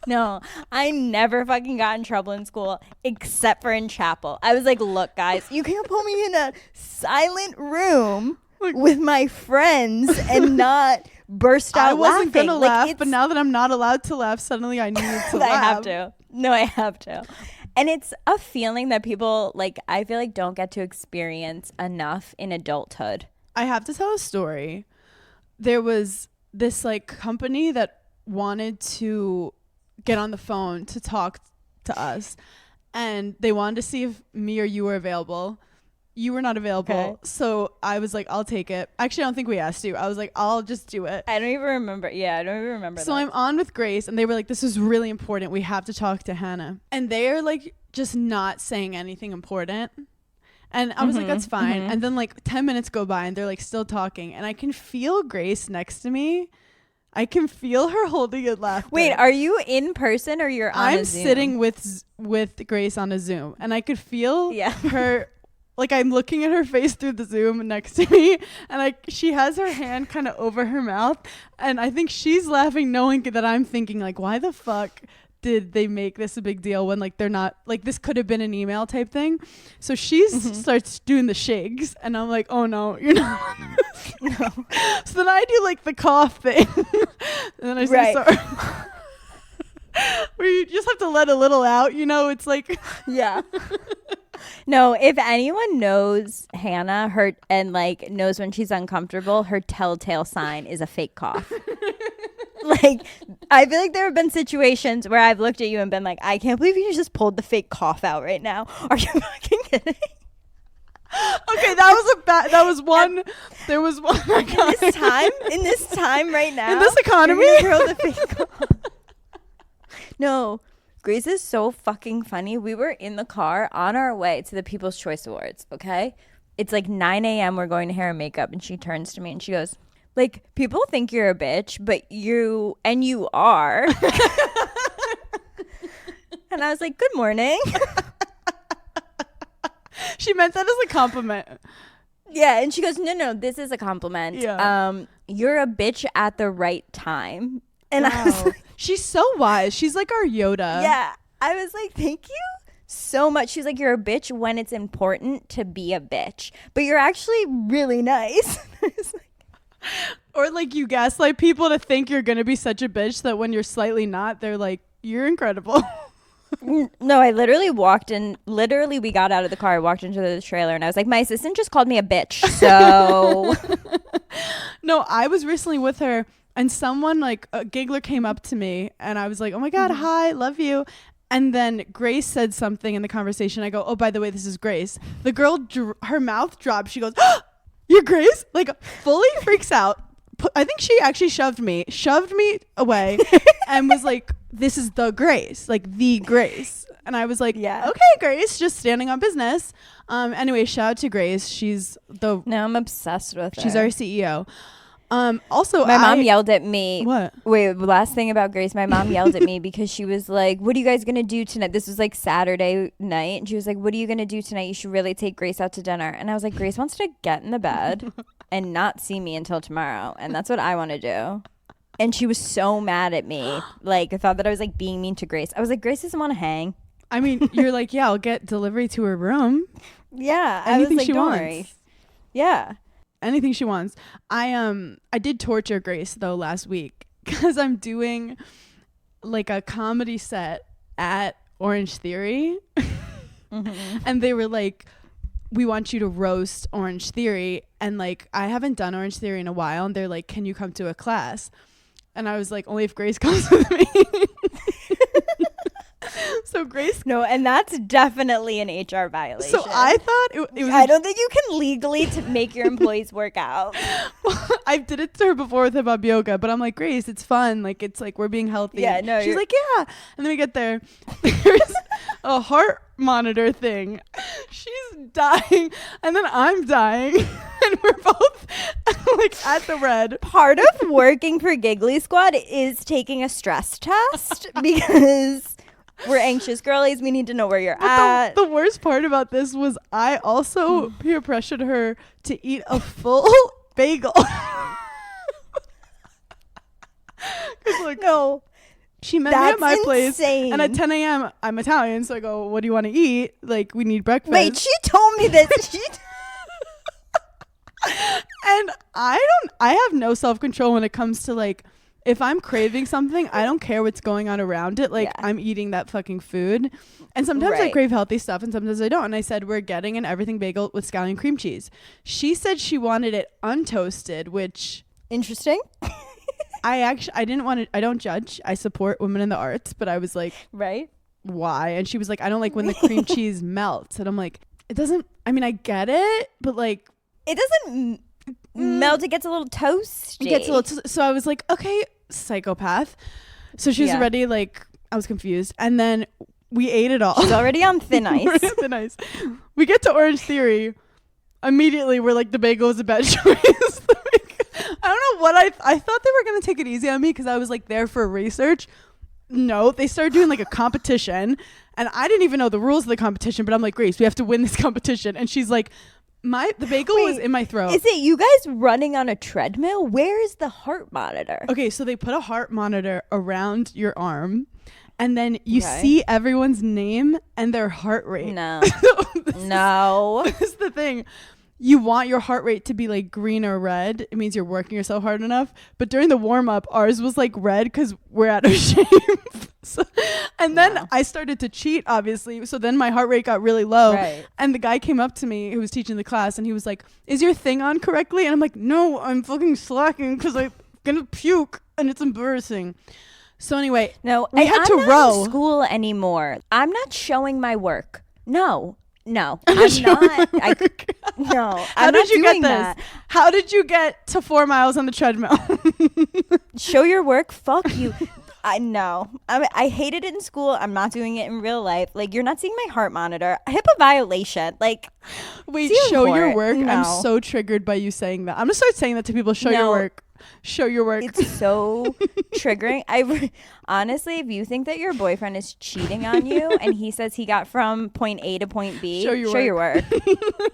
No, I never fucking got in trouble in school except for in chapel. I was like, look, guys, you can't put me in a silent room with my friends and not burst out I wasn't laughing. gonna laugh, but now that I'm not allowed to laugh, suddenly I needed to laugh. I have to. No, I have to. And it's a feeling that people, like, I feel like don't get to experience enough in adulthood. I have to tell a story. There was this like company that wanted to get on the phone to talk to us, and they wanted to see if me or you were available. You were not available. Okay. So I was like, I'll take it. Actually, I don't think we asked you. I was like, I'll just do it. I don't even remember. Yeah, I don't even remember So that. I'm on with Grace, and they were like, this is really important. We have to talk to Hannah. And they are like just not saying anything important. And I was like, that's fine. And then like 10 minutes go by and they're like still talking. And I can feel Grace next to me. I can feel her holding it laughter. Wait, are you in person or you're on I'm a Zoom? sitting with Grace on a Zoom. And I could feel her, like I'm looking at her face through the Zoom next to me. And she has her hand kind of over her mouth. And I think she's laughing knowing that I'm thinking like, why the fuck did they make this a big deal when like they're not, like this could have been an email type thing. So she starts doing the shakes and I'm like, oh no, you're not. No. So then I do like the cough thing. And then I say sorry. Where you just have to let a little out, you know, it's like. Yeah. No, if anyone knows Hannah, and like knows when she's uncomfortable, her telltale sign is a fake cough. Like, I feel like there have been situations where I've looked at you and been like, I can't believe you just pulled the fake cough out right now. Are you fucking kidding? Okay, that was one. There was one. In this time right now. In this economy. You're gonna throw the fake cough. No, Grace is so fucking funny. We were in the car on our way to the People's Choice Awards, okay? It's like 9 a.m. We're going to hair and makeup, and she turns to me and she goes, like, people think you're a bitch, but you are. And I was like, good morning. She meant that as a compliment. Yeah, and she goes, no, this is a compliment. Yeah. You're a bitch at the right time. And Wow. I was like, she's so wise. She's like our Yoda. yeah. I was like, thank you so much. She's like, you're a bitch when it's important to be a bitch, but you're actually really nice. I was like, Or like you gaslight people to think you're going to be such a bitch that when you're slightly not, they're like, you're incredible. no, I literally we got out of the car, walked into the trailer, and I was like, my assistant just called me a bitch. So No, I was recently with her and someone like a giggler came up to me and I was like, oh my God, hi, love you. And then Grace said something in the conversation. I go, oh, by the way, this is Grace. The girl, her mouth dropped. She goes, oh, you're Grace? Like fully freaks out. I think she actually shoved me away and was like, this is the Grace, like the Grace. And I was like, yeah, okay, Grace, just standing on business. Anyway, shout out to Grace. She's I'm obsessed with her. She's our CEO. Also, my mom yelled at me. What? Wait, last thing about Grace, my mom yelled at me because she was like, what are you guys going to do tonight? This was like Saturday night. And she was like, what are you going to do tonight? You should really take Grace out to dinner. And I was like, Grace wants to get in the bed and not see me until tomorrow. And that's what I want to do. And she was so mad at me. Like, I thought that I was like being mean to Grace. I was like, Grace doesn't want to hang. I mean, you're like, yeah, I'll get delivery to her room. Yeah. Anything I was like, she don't wants. worry. Yeah. Anything she wants. I did torture Grace though last week because I'm doing like a comedy set at Orange Theory. And they were like, we want you to roast Orange Theory. And like, I haven't done Orange Theory in a while. And they're like, can you come to a class? And I was like, only if Grace comes with me. So Grace. No, and that's definitely an HR violation. So I thought it was. I don't think you can legally to make your employees work out. I did it to her before with hip hop yoga, but I'm like, Grace, it's fun. Like, it's like we're being healthy. Yeah, no. She's like, yeah. And then we get there. There's a heart monitor thing. She's dying, and then I'm dying, and we're both like at the red. Part of working for Giggly Squad is taking a stress test because we're anxious girlies. We need to know where you're at. The worst part about this was I also peer pressured her to eat a full bagel. Like, no. She met me That's at my place, insane. and at 10 a.m. I'm Italian, so I go, what do you want to eat? Like, we need breakfast. Wait, she told me this. And I have no self-control when it comes to like, if I'm craving something, I don't care what's going on around it. Like, I'm eating that fucking food. And sometimes I crave healthy stuff and sometimes I don't. And I said, we're getting an everything bagel with scallion cream cheese. She said she wanted it untoasted, which... Interesting. I didn't want to... I don't judge. I support women in the arts. But I was like... Right. Why? And she was like, I don't like when the cream cheese melts. And I'm like, it doesn't... I mean, I get it, but like... It doesn't melt. It gets a little toasty. It gets a little... So I was like, okay... psychopath. So she was already like, I was confused, and then we ate it all. She's already on thin ice. Thin ice. We get to Orange Theory. Immediately we're like, the bagel is a bad choice. I don't know what I thought they were gonna take it easy on me because I was like there for research. No, they started doing like a competition, and I didn't even know the rules of the competition, but I'm like, Grace, we have to win this competition. And she's like, the bagel was in my throat. Is it you guys running on a treadmill? Where is the heart monitor? Okay, so they put a heart monitor around your arm, and then you see everyone's name and their heart rate. No. This is the thing. You want your heart rate to be like green or red. It means you're working yourself hard enough. But during the warm up, ours was like red because we're out of shape. And then I started to cheat, obviously. So then my heart rate got really low. Right. And the guy came up to me who was teaching the class and he was like, is your thing on correctly? And I'm like, no, I'm fucking slacking because I'm going to puke and it's embarrassing. So anyway, we had to row. I'm not in school anymore. I'm not showing my work. No, I'm not. No, I'm not doing that. How did you get to 4 miles on the treadmill? Show your work. Fuck you. I know. I hated it in school. I'm not doing it in real life. Like, you're not seeing my heart monitor. HIPAA violation. Like, wait, show your work? No. I'm so triggered by you saying that. I'm gonna start saying that to people. Show your work. Show your work. It's so triggering. Honestly, if you think that your boyfriend is cheating on you and he says he got from point A to point B, show your work.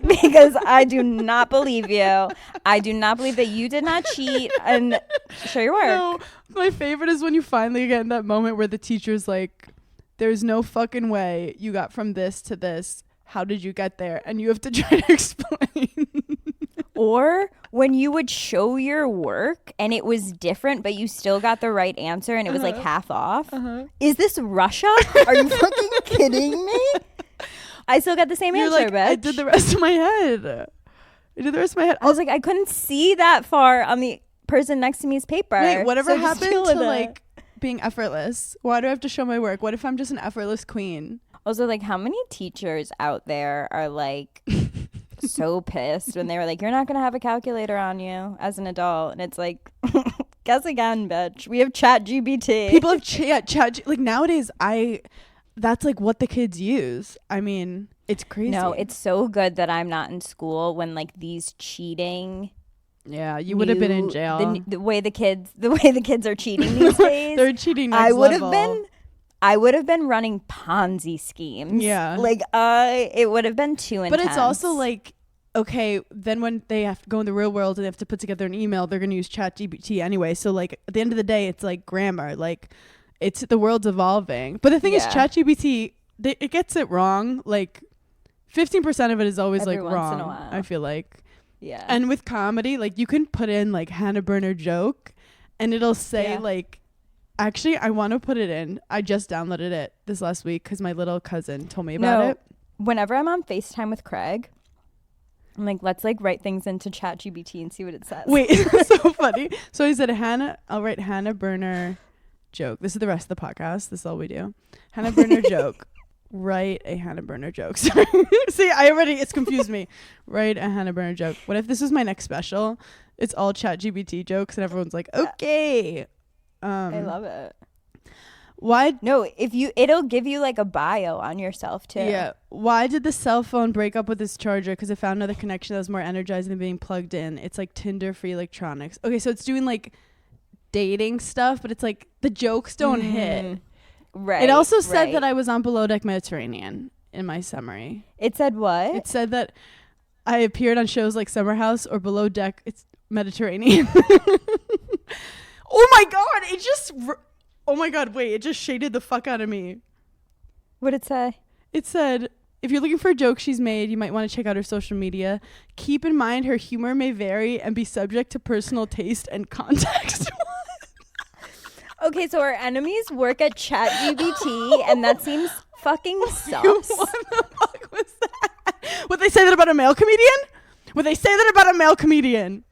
Because I do not believe you. I do not believe that you did not cheat, and show your work. No, my favorite is when you finally get in that moment where the teacher's like, there's no fucking way you got from this to this. How did you get there? And you have to try to explain. Or when you would show your work and it was different, but you still got the right answer and it was like half off. Is this Russia? Are you fucking kidding me? I still got the same answer, bitch. I did the rest of my head. I was like, I couldn't see that far on the person next to me's paper. Wait, whatever happened to like being effortless? Why do I have to show my work? What if I'm just an effortless queen? Also, like, how many teachers out there are like so pissed when they were like, you're not gonna have a calculator on you as an adult, and it's like, guess again, bitch. We have ChatGPT. People have chat like nowadays. That's like what the kids use. I mean, it's crazy. No, it's so good that I'm not in school when like these cheating. Yeah, you would have been in jail. The way the kids are cheating these days. They're cheating next level. I would have been running Ponzi schemes. Yeah. Like, it would have been too intense. But it's also like, okay, then when they have to go in the real world and they have to put together an email, they're going to use ChatGPT anyway. So, like, at the end of the day, it's like grammar. Like, the world's evolving. But the thing is, ChatGPT, it gets it wrong. Like, 15% of it is always, every like, once wrong, in a while. I feel like. Yeah. And with comedy, like, you can put in, like, Hannah Burner joke, and it'll say, like, actually, I want to put it in. I just downloaded it this last week because my little cousin told me about it. Whenever I'm on FaceTime with Craig, I'm like, let's like write things into ChatGPT and see what it says. Wait, it's so funny. So I said, I'll write Hannah Burner joke. This is the rest of the podcast. This is all we do. Hannah Burner joke. Write a Hannah Burner joke. Sorry. See, it's confused me. Write a Hannah Burner joke. What if this is my next special? It's all ChatGPT jokes and everyone's like, okay. I love it. Why? No, it'll give you like a bio on yourself too. Yeah. Why did the cell phone break up with its charger? Because it found another connection that was more energizing than being plugged in. It's like Tinder for electronics. Okay, so it's doing like dating stuff, but it's like the jokes don't hit. Right. It also said that I was on Below Deck Mediterranean in my summary. It said what? It said that I appeared on shows like Summer House or Below Deck. It's Mediterranean. Oh my god! Oh my god! Wait! It just shaded the fuck out of me. What'd it say? It said, If you're looking for a joke she's made, you might want to check out her social media. Keep in mind her humor may vary and be subject to personal taste and context. Okay, so our enemies work at ChatGPT, and that seems fucking sus. What the fuck was that? Would they say that about a male comedian? Would they say that about a male comedian?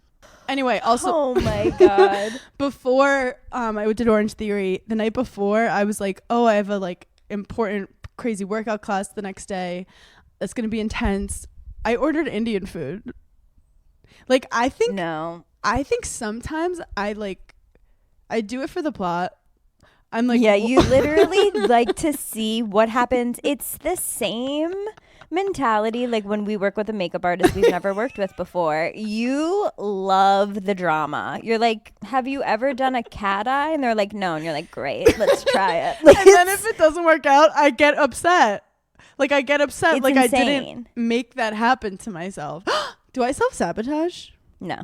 Anyway, also, Oh my God. before I did Orange Theory, the night before, I was like, oh, I have a like important crazy workout class the next day that's gonna be intense. I ordered Indian food. Like I think sometimes I do it for the plot. I'm like, yeah, you literally like to see what happens. It's the same mentality like when we work with a makeup artist we've never worked with before. You love the drama. You're like, have you ever done a cat eye? And they're like, no. And you're like, great, let's try it. Like, and then if it doesn't work out, I get upset. Like I get upset. It's like insane. I didn't make that happen to myself. Do I self-sabotage? No.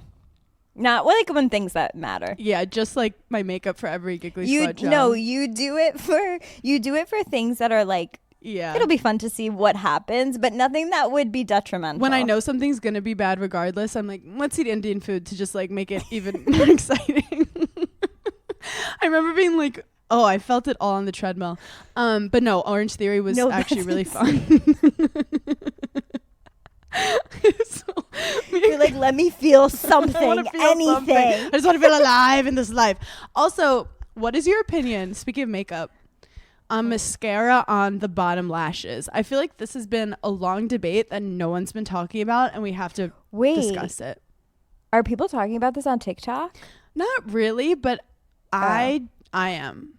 Not like when things that matter. Yeah, just like my makeup for every Giggly Squad job. No, you do it for things that are like, yeah, it'll be fun to see what happens, but nothing that would be detrimental. When I know something's gonna be bad regardless, I'm like, let's eat Indian food to just like make it even more exciting. I remember being like, oh, I felt it all on the treadmill. But no, Orange Theory was actually really fun. You're like, let me feel something, anything. Something. I just want to feel alive in this life. Also, what is your opinion, speaking of makeup, on mascara on the bottom lashes? I feel like this has been a long debate that no one's been talking about, and we have to discuss it. Are people talking about this on TikTok? Not really, but I am.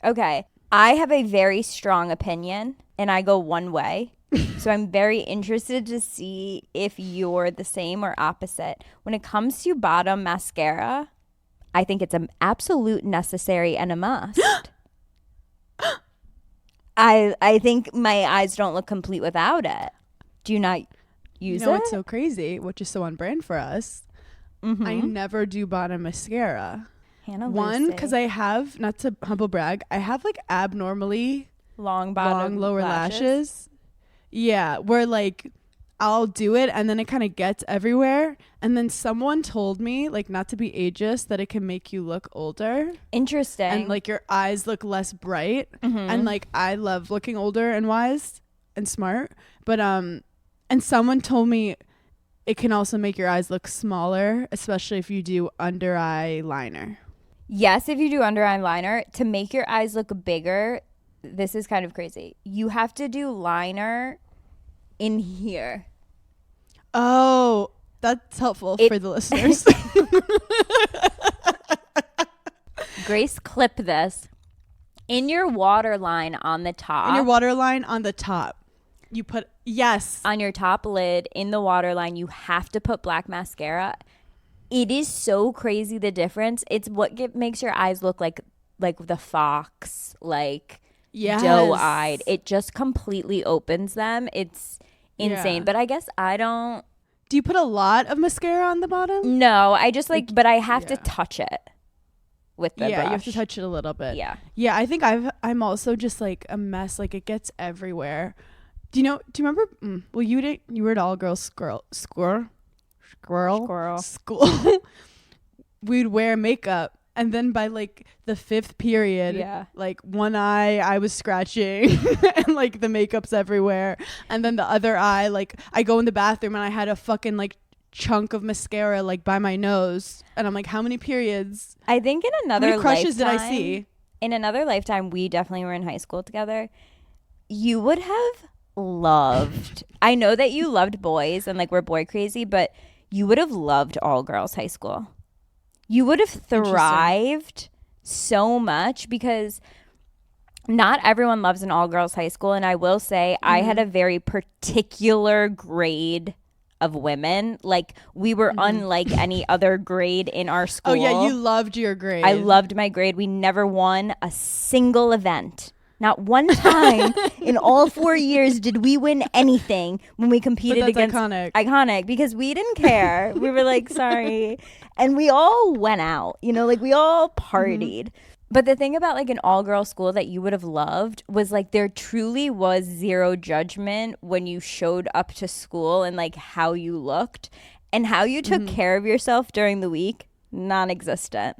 Okay. I have a very strong opinion, and I go one way. So I'm very interested to see if you're the same or opposite. When it comes to bottom mascara, I think it's an absolute necessary and a must. I think my eyes don't look complete without it. Do you not use it? What's so crazy, which is so on brand for us, I never do bottom mascara. Hannah One, Lucy. because I have, not to humble brag, I have like abnormally long lower lashes. Yeah, where like I'll do it and then it kind of gets everywhere. And then someone told me, like, not to be ageist, that it can make you look older. Interesting. And like your eyes look less bright. And like I love looking older and wise and smart. But and someone told me it can also make your eyes look smaller, especially if you do under eye liner. Yes, if you do under eye liner, to make your eyes look bigger, this is kind of crazy. You have to do liner in here. Oh, that's helpful for the listeners. Grace, clip this. In your waterline on the top. In your waterline on the top. You put, yes. On your top lid, in the waterline, you have to put black mascara. It is so crazy, the difference. It's what makes your eyes look like the fox, like doe-eyed. It just completely opens them. It's insane. But I guess I don't. Do you put a lot of mascara on the bottom? No, I just but I have to touch it with the brush. You have to touch it a little bit. Yeah. Yeah, I think I'm also just like a mess. Like it gets everywhere. Do you remember? Well, you were at all girls squirrel school. We'd wear makeup, and then by like the 5th period, like one eye I was scratching and like the makeup's everywhere, and then the other eye, like I go in the bathroom and I had a fucking like chunk of mascara like by my nose, and I'm like, how many periods? I think in another how many crushes lifetime, did I see? In another lifetime, we definitely were in high school together. You would have loved. I know that you loved boys and like we're boy crazy, but you would have loved all girls high school. You would have thrived so much because not everyone loves an all girls high school. And I will say I had a very particular grade of women. Like we were unlike any other grade in our school. Oh yeah, you loved your grade. I loved my grade. We never won a single event. Not one time in all 4 years did we win anything when we competed against iconic because we didn't care. We were like, sorry. And we all went out, like we all partied. But the thing about like an all-girl school that you would have loved was like there truly was zero judgment when you showed up to school and like how you looked and how you took care of yourself during the week, non-existent.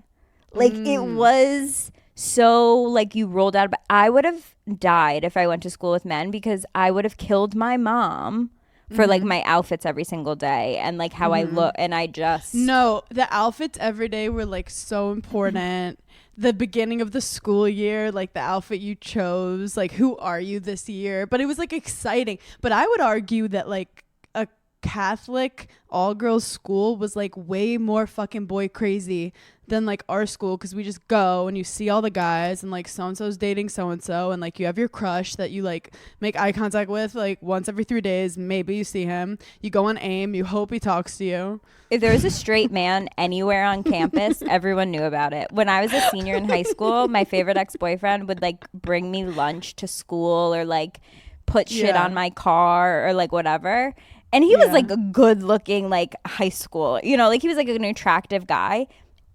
Like it was so like you rolled out. I would have died if I went to school with men because I would have killed my mom for like my outfits every single day and like how I look. And I just No, the outfits every day were like so important. The beginning of the school year, like the outfit you chose, like who are you this year? But it was like exciting. But I would argue that like a Catholic all girls school was like way more fucking boy crazy than like our school, because we just go and you see all the guys and like so and so's dating so and so, and like you have your crush that you like make eye contact with like once every 3 days. Maybe you see him, you go on AIM, you hope he talks to you. If there was a straight man anywhere on campus, everyone knew about it. When I was a senior in high school, my favorite ex-boyfriend would like bring me lunch to school or like put shit on my car or like whatever. And he was like a good looking like high school, you know, like he was like an attractive guy.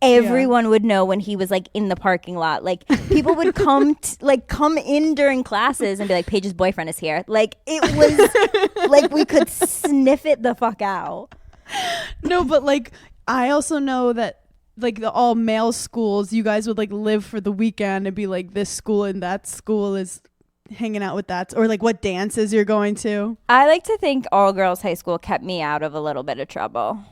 Everyone would know when he was like in the parking lot. Like people would come in during classes and be like, Paige's boyfriend is here. Like it was like we could sniff it the fuck out. No, but like I also know that like the all male schools, you guys would like live for the weekend and be like, this school and that school is hanging out with that, or like what dances you're going to. I like to think all girls high school kept me out of a little bit of trouble.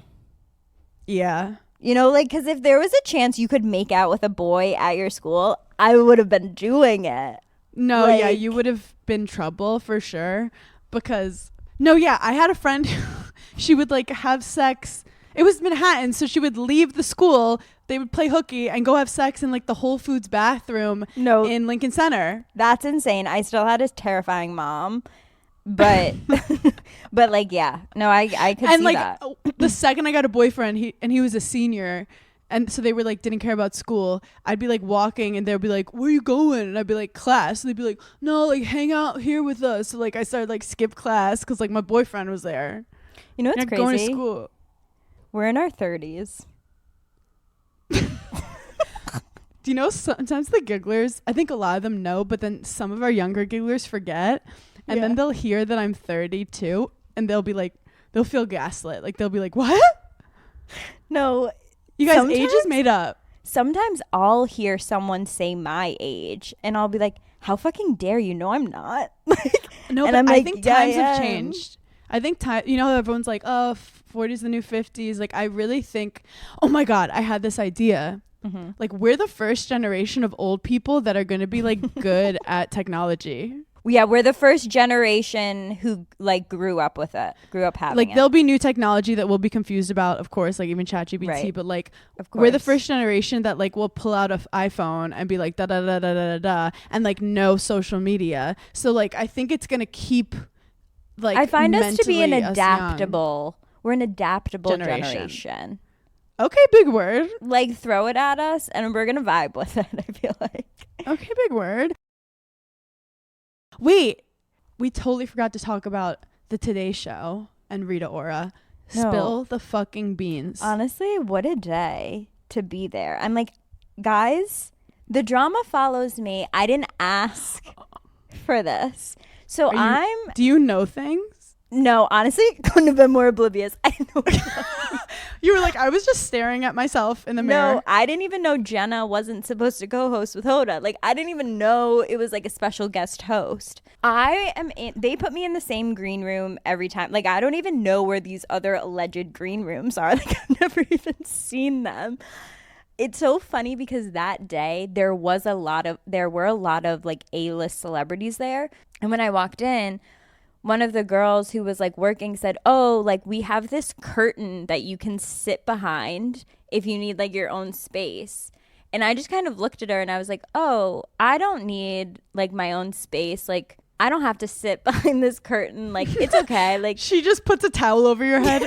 Yeah. You know, like, because if there was a chance you could make out with a boy at your school, I would have been doing it. No, like, yeah, you would have been trouble for sure. Because, no, yeah, I had a friend, she would like have sex. It was Manhattan, so she would leave the school, they would play hooky and go have sex in like the Whole Foods bathroom in Lincoln Center. That's insane. I still had a terrifying mom. But but like yeah, no, I could and see like that. The second I got a boyfriend, he was a senior, and so they were like didn't care about school. I'd be like walking and they'd be like, where are you going? And I'd be like, class. And they'd be like, no, like hang out here with us. So like I started like skip class because like my boyfriend was there. You know what's crazy? Going to school. We're in our 30s. Do you know sometimes the gigglers, I think a lot of them know, but then some of our younger gigglers forget. And then they'll hear that I'm 32 and they'll be like, they'll feel gaslit. Like they'll be like, what? No. You guys' age is made up. Sometimes I'll hear someone say my age and I'll be like, how fucking dare you? No, I'm not. No, and but I'm I like, think yeah, times have changed. I think time, you know, how everyone's like, oh, 40s the new 50s. Like I really think, oh my God, I had this idea. Mm-hmm. Like we're the first generation of old people that are going to be like good at technology. Yeah, we're the first generation who like grew up with it, grew up having like it. There'll be new technology that we'll be confused about, of course, like even ChatGPT, right. But like we're the first generation that like will pull out an iPhone and be like da da da da da da and like no social media. So like I think it's gonna keep like I find us to be an adaptable. We're an adaptable generation. Okay, big word. Like throw it at us and we're gonna vibe with it, I feel like. Okay, big word. Wait, we totally forgot to talk about the Today Show and Rita Ora. No. Spill the fucking beans. Honestly, what a day to be there. I'm like, guys, the drama follows me. I didn't ask for this. So do you know things? No, honestly, couldn't have been more oblivious. I know. You were like, I was just staring at myself in the mirror. No, I didn't even know Jenna wasn't supposed to co-host with Hoda. Like, I didn't even know it was like a special guest host. They put me in the same green room every time. Like, I don't even know where these other alleged green rooms are. Like, I've never even seen them. It's so funny because that day there were a lot of like A-list celebrities there. And when I walked in, one of the girls who was like working said, oh, like we have this curtain that you can sit behind if you need like your own space. And I just kind of looked at her and I was like, oh, I don't need like my own space. Like I don't have to sit behind this curtain. Like it's okay. Like she just puts a towel over your head.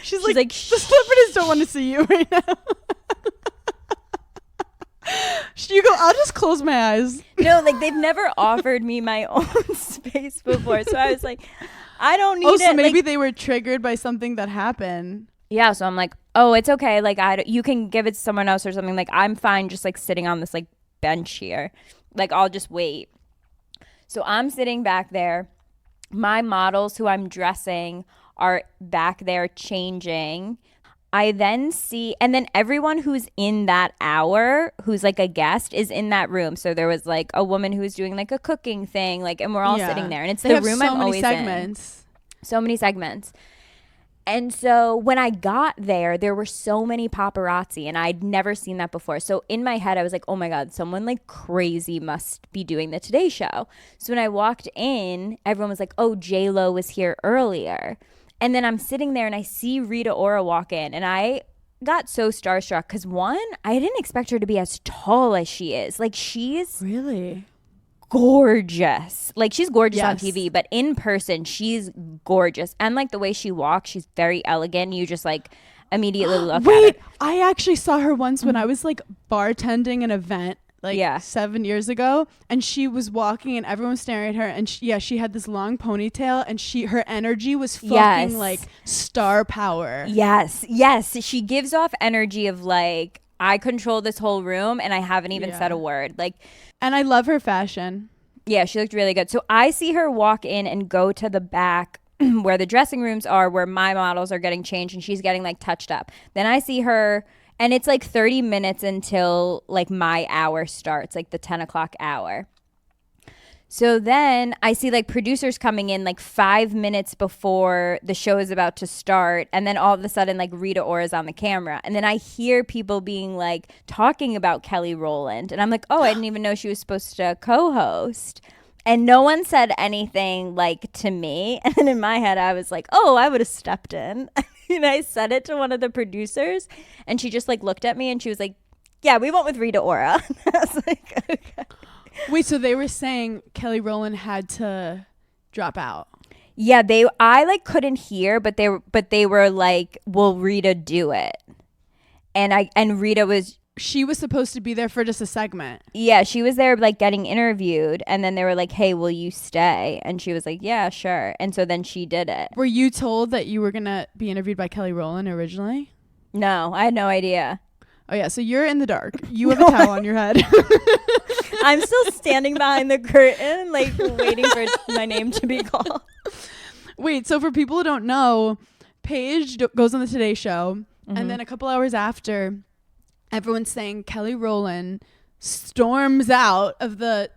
She's like the celebrities don't want to see you right now. You go, I'll just close my eyes. No, like they've never offered me my own space before. So I was like, I don't need it. So maybe they were triggered by something that happened. Yeah, so I'm like, oh, it's okay. Like, you can give it to someone else or something. Like, I'm fine just like sitting on this like bench here. Like, I'll just wait. So I'm sitting back there. My models who I'm dressing are back there changing. I then see, and then everyone who's in that hour, who's like a guest, is in that room. So there was like a woman who was doing like a cooking thing, like, and we're all sitting there. And it's they the have room so I'm many always segments. in. So many segments. And so when I got there were so many paparazzi and I'd never seen that before. So in my head, I was like, oh my God, someone like crazy must be doing the Today Show. So when I walked in, everyone was like, oh, J-Lo was here earlier. And then I'm sitting there and I see Rita Ora walk in and I got so starstruck because one, I didn't expect her to be as tall as she is. Like she's Really? gorgeous. Like she's gorgeous on Yes. TV, but in person she's gorgeous. And like the way she walks, she's very elegant. You just like immediately look at Wait, her. I actually saw her once when I was like bartending an event like 7 years ago, and she was walking and everyone was staring at her, and she had this long ponytail and her energy was fucking like star power. Yes. She gives off energy of like, I control this whole room and I haven't even said a word. Like, and I love her fashion. Yeah, she looked really good. So I see her walk in and go to the back where the dressing rooms are, where my models are getting changed and she's getting like touched up. Then I see her, and it's like 30 minutes until like my hour starts, like the 10 o'clock hour. So then I see like producers coming in like 5 minutes before the show is about to start. And then all of a sudden like Rita Ora is on the camera. And then I hear people being like talking about Kelly Rowland. And I'm like, oh, I didn't even know she was supposed to co-host. And no one said anything like to me. And then in my head, I was like, oh, I would have stepped in. And I said it to one of the producers. And she just like looked at me and she was like, yeah, we went with Rita Ora. I was like, okay. Wait, so they were saying Kelly Rowland had to drop out? Yeah, I like couldn't hear, but they were like, "Will Rita do it?" And Rita she was supposed to be there for just a segment. Yeah, she was there like getting interviewed, and then they were like, "Hey, will you stay?" And she was like, "Yeah, sure." And so then she did it. Were you told that you were gonna be interviewed by Kelly Rowland originally? No, I had no idea. Oh yeah, so you're in the dark. You have a towel on your head. I'm still standing behind the curtain, like waiting for my name to be called. Wait, so for people who don't know, Paige goes on the Today Show, and then a couple hours after, everyone's saying Kelly Rowland storms out of the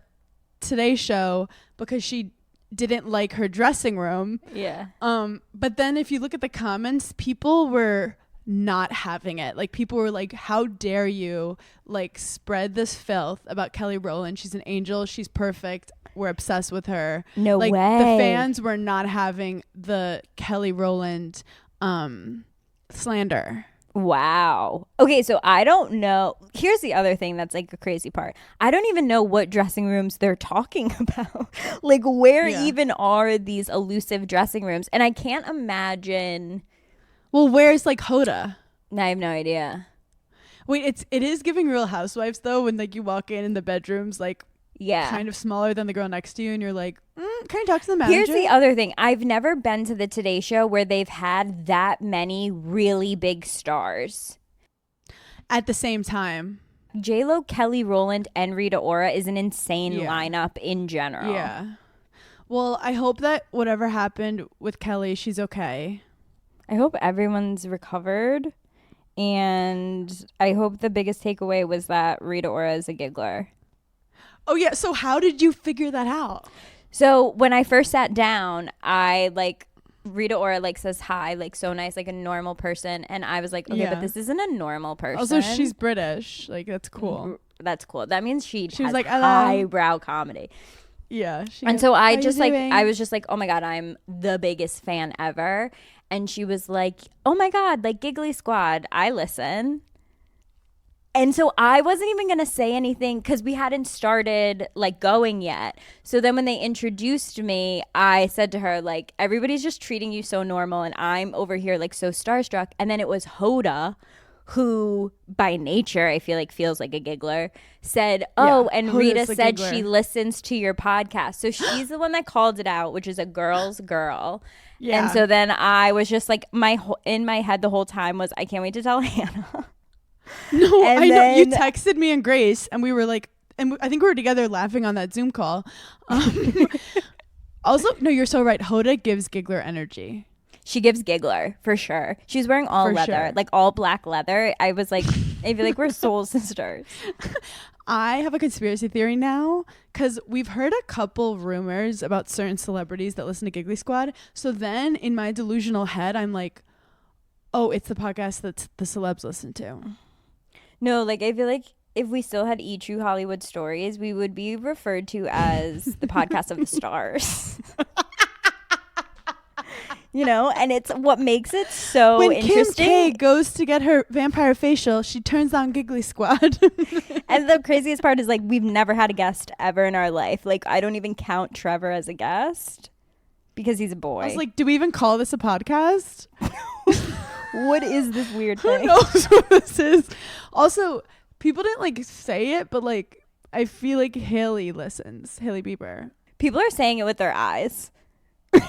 Today Show because she didn't like her dressing room. Yeah. But then if you look at the comments, people were not having it. Like people were like, how dare you like spread this filth about Kelly Rowland? She's an angel, she's perfect, we're obsessed with her. No like, way. The fans were not having the Kelly Rowland slander. Wow. Okay, so I don't know. Here's the other thing that's like a crazy part. I don't even know what dressing rooms they're talking about. Like where even are these elusive dressing rooms? And I can't imagine. Well, where's like Hoda? I have no idea. Wait, it is giving Real Housewives though, when like you walk in and the bedroom's like kind of smaller than the girl next to you, and you're like, can I talk to the manager? Here's the other thing. I've never been to the Today Show where they've had that many really big stars at the same time. J-Lo, Kelly Rowland, and Rita Ora is an insane lineup in general. Yeah. Well, I hope that whatever happened with Kelly, she's okay. I hope everyone's recovered, and I hope the biggest takeaway was that Rita Ora is a giggler. Oh yeah, so how did you figure that out? So when I first sat down, I like Rita Ora like says hi, like so nice, like a normal person, and I was like, okay, but this isn't a normal person. Also, she's British, like that's cool. That's cool. That means she was like highbrow comedy. Yeah. And so I just like, I was just like, oh my God, I'm the biggest fan ever. And she was like, oh my God, like Giggly Squad, I listen. And so I wasn't even going to say anything because we hadn't started like going yet. So then when they introduced me, I said to her, like, everybody's just treating you so normal. And I'm over here like so starstruck. And then it was Hoda who by nature I feel like feels like a giggler, said, "Oh, and Who Rita is the said giggler? she listens to your podcast." So she's the one that called it out, which is a girl's girl. Yeah. And so then I was just like, in my head the whole time was, I can't wait to tell Hannah. No, And I know. You then- texted me and Grace, and we were like, I think we were together laughing on that Zoom call. Also, no, you're so right. Hoda gives giggler energy. She gives giggler for sure. She's wearing all For leather, sure. like all black leather. I was like, I feel like we're soul sisters. I have a conspiracy theory now because we've heard a couple rumors about certain celebrities that listen to Giggly Squad. So then in my delusional head, I'm like, oh, it's the podcast that the celebs listen to. No, like I feel like if we still had True Hollywood Stories, we would be referred to as the podcast of the stars. You know, and it's what makes it so When Kim interesting. K goes to get her vampire facial, she turns on Giggly Squad. And the craziest part is like we've never had a guest ever in our life. Like I don't even count Trevor as a guest because he's a boy. I was like, do we even call this a podcast? what is this weird Who thing? knows what this is? Also, people didn't like say it, but like I feel like Haley listens. Haley Bieber. People are saying it with their eyes. You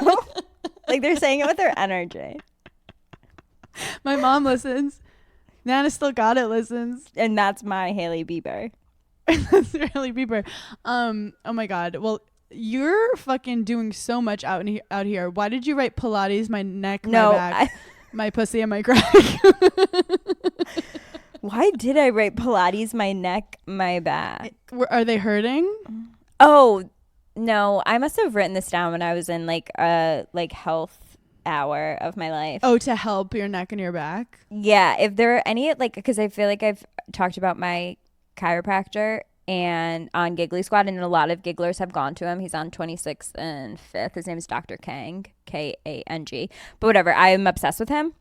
know? Like they're saying it with their energy. My mom listens. Nana Still Got It listens. And that's my Haley Bieber. That's Haley Bieber. Oh my God. Well, you're fucking doing so much out here. Why did you write Pilates, my neck, No, my back, my pussy, and my crack? Why did I write Pilates, my neck, my back? Are they hurting? Oh, no. I must have written this down when I was in like a health hour of my life. Oh, to help your neck and your back? Yeah. If there are any, like, because I feel like I've talked about my chiropractor and on Giggly Squad, and a lot of gigglers have gone to him. He's on 26th and 5th. His name is Dr. Kang, Kang. But whatever. I'm obsessed with him.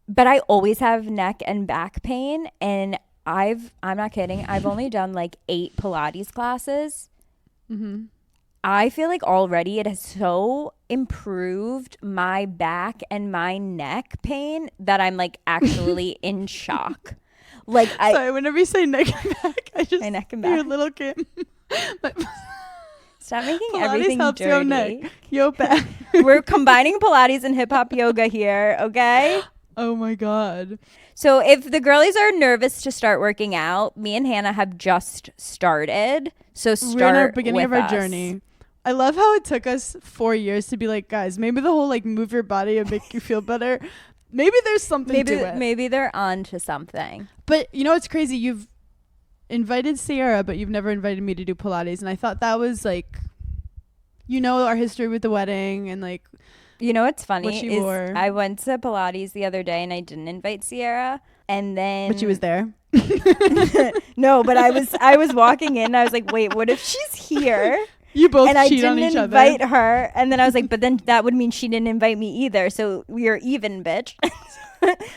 But I always have neck and back pain. And I'm not kidding. I've only done like 8 Pilates classes. Mm-hmm. I feel like already it has so improved my back and my neck pain that I'm like actually in shock. Like Sorry, whenever you say neck and back, I just My neck and hear back. little Kim. Stop making Pilates everything helps dirty. your neck, your back. We're combining Pilates and hip hop yoga here, okay? Oh my God. So if the girlies are nervous to start working out, me and Hannah have just started. So start We're in our beginning of with our us. journey. I love how it took us 4 years to be like, guys, maybe the whole like move your body and make you feel better. Maybe there's something to it. Maybe they're on to something. But you know what's crazy? You've invited Sierra, but you've never invited me to do Pilates. And I thought that was like, you know, our history with the wedding and like, You know what's funny what she is wore. I went to Pilates the other day and I didn't invite Sierra, and then but she was there. No, but I was walking in and I was like, wait, what if she's here? You both And I cheat on didn't each invite other. her, and then I was like, but then that would mean she didn't invite me either, so we are even, bitch.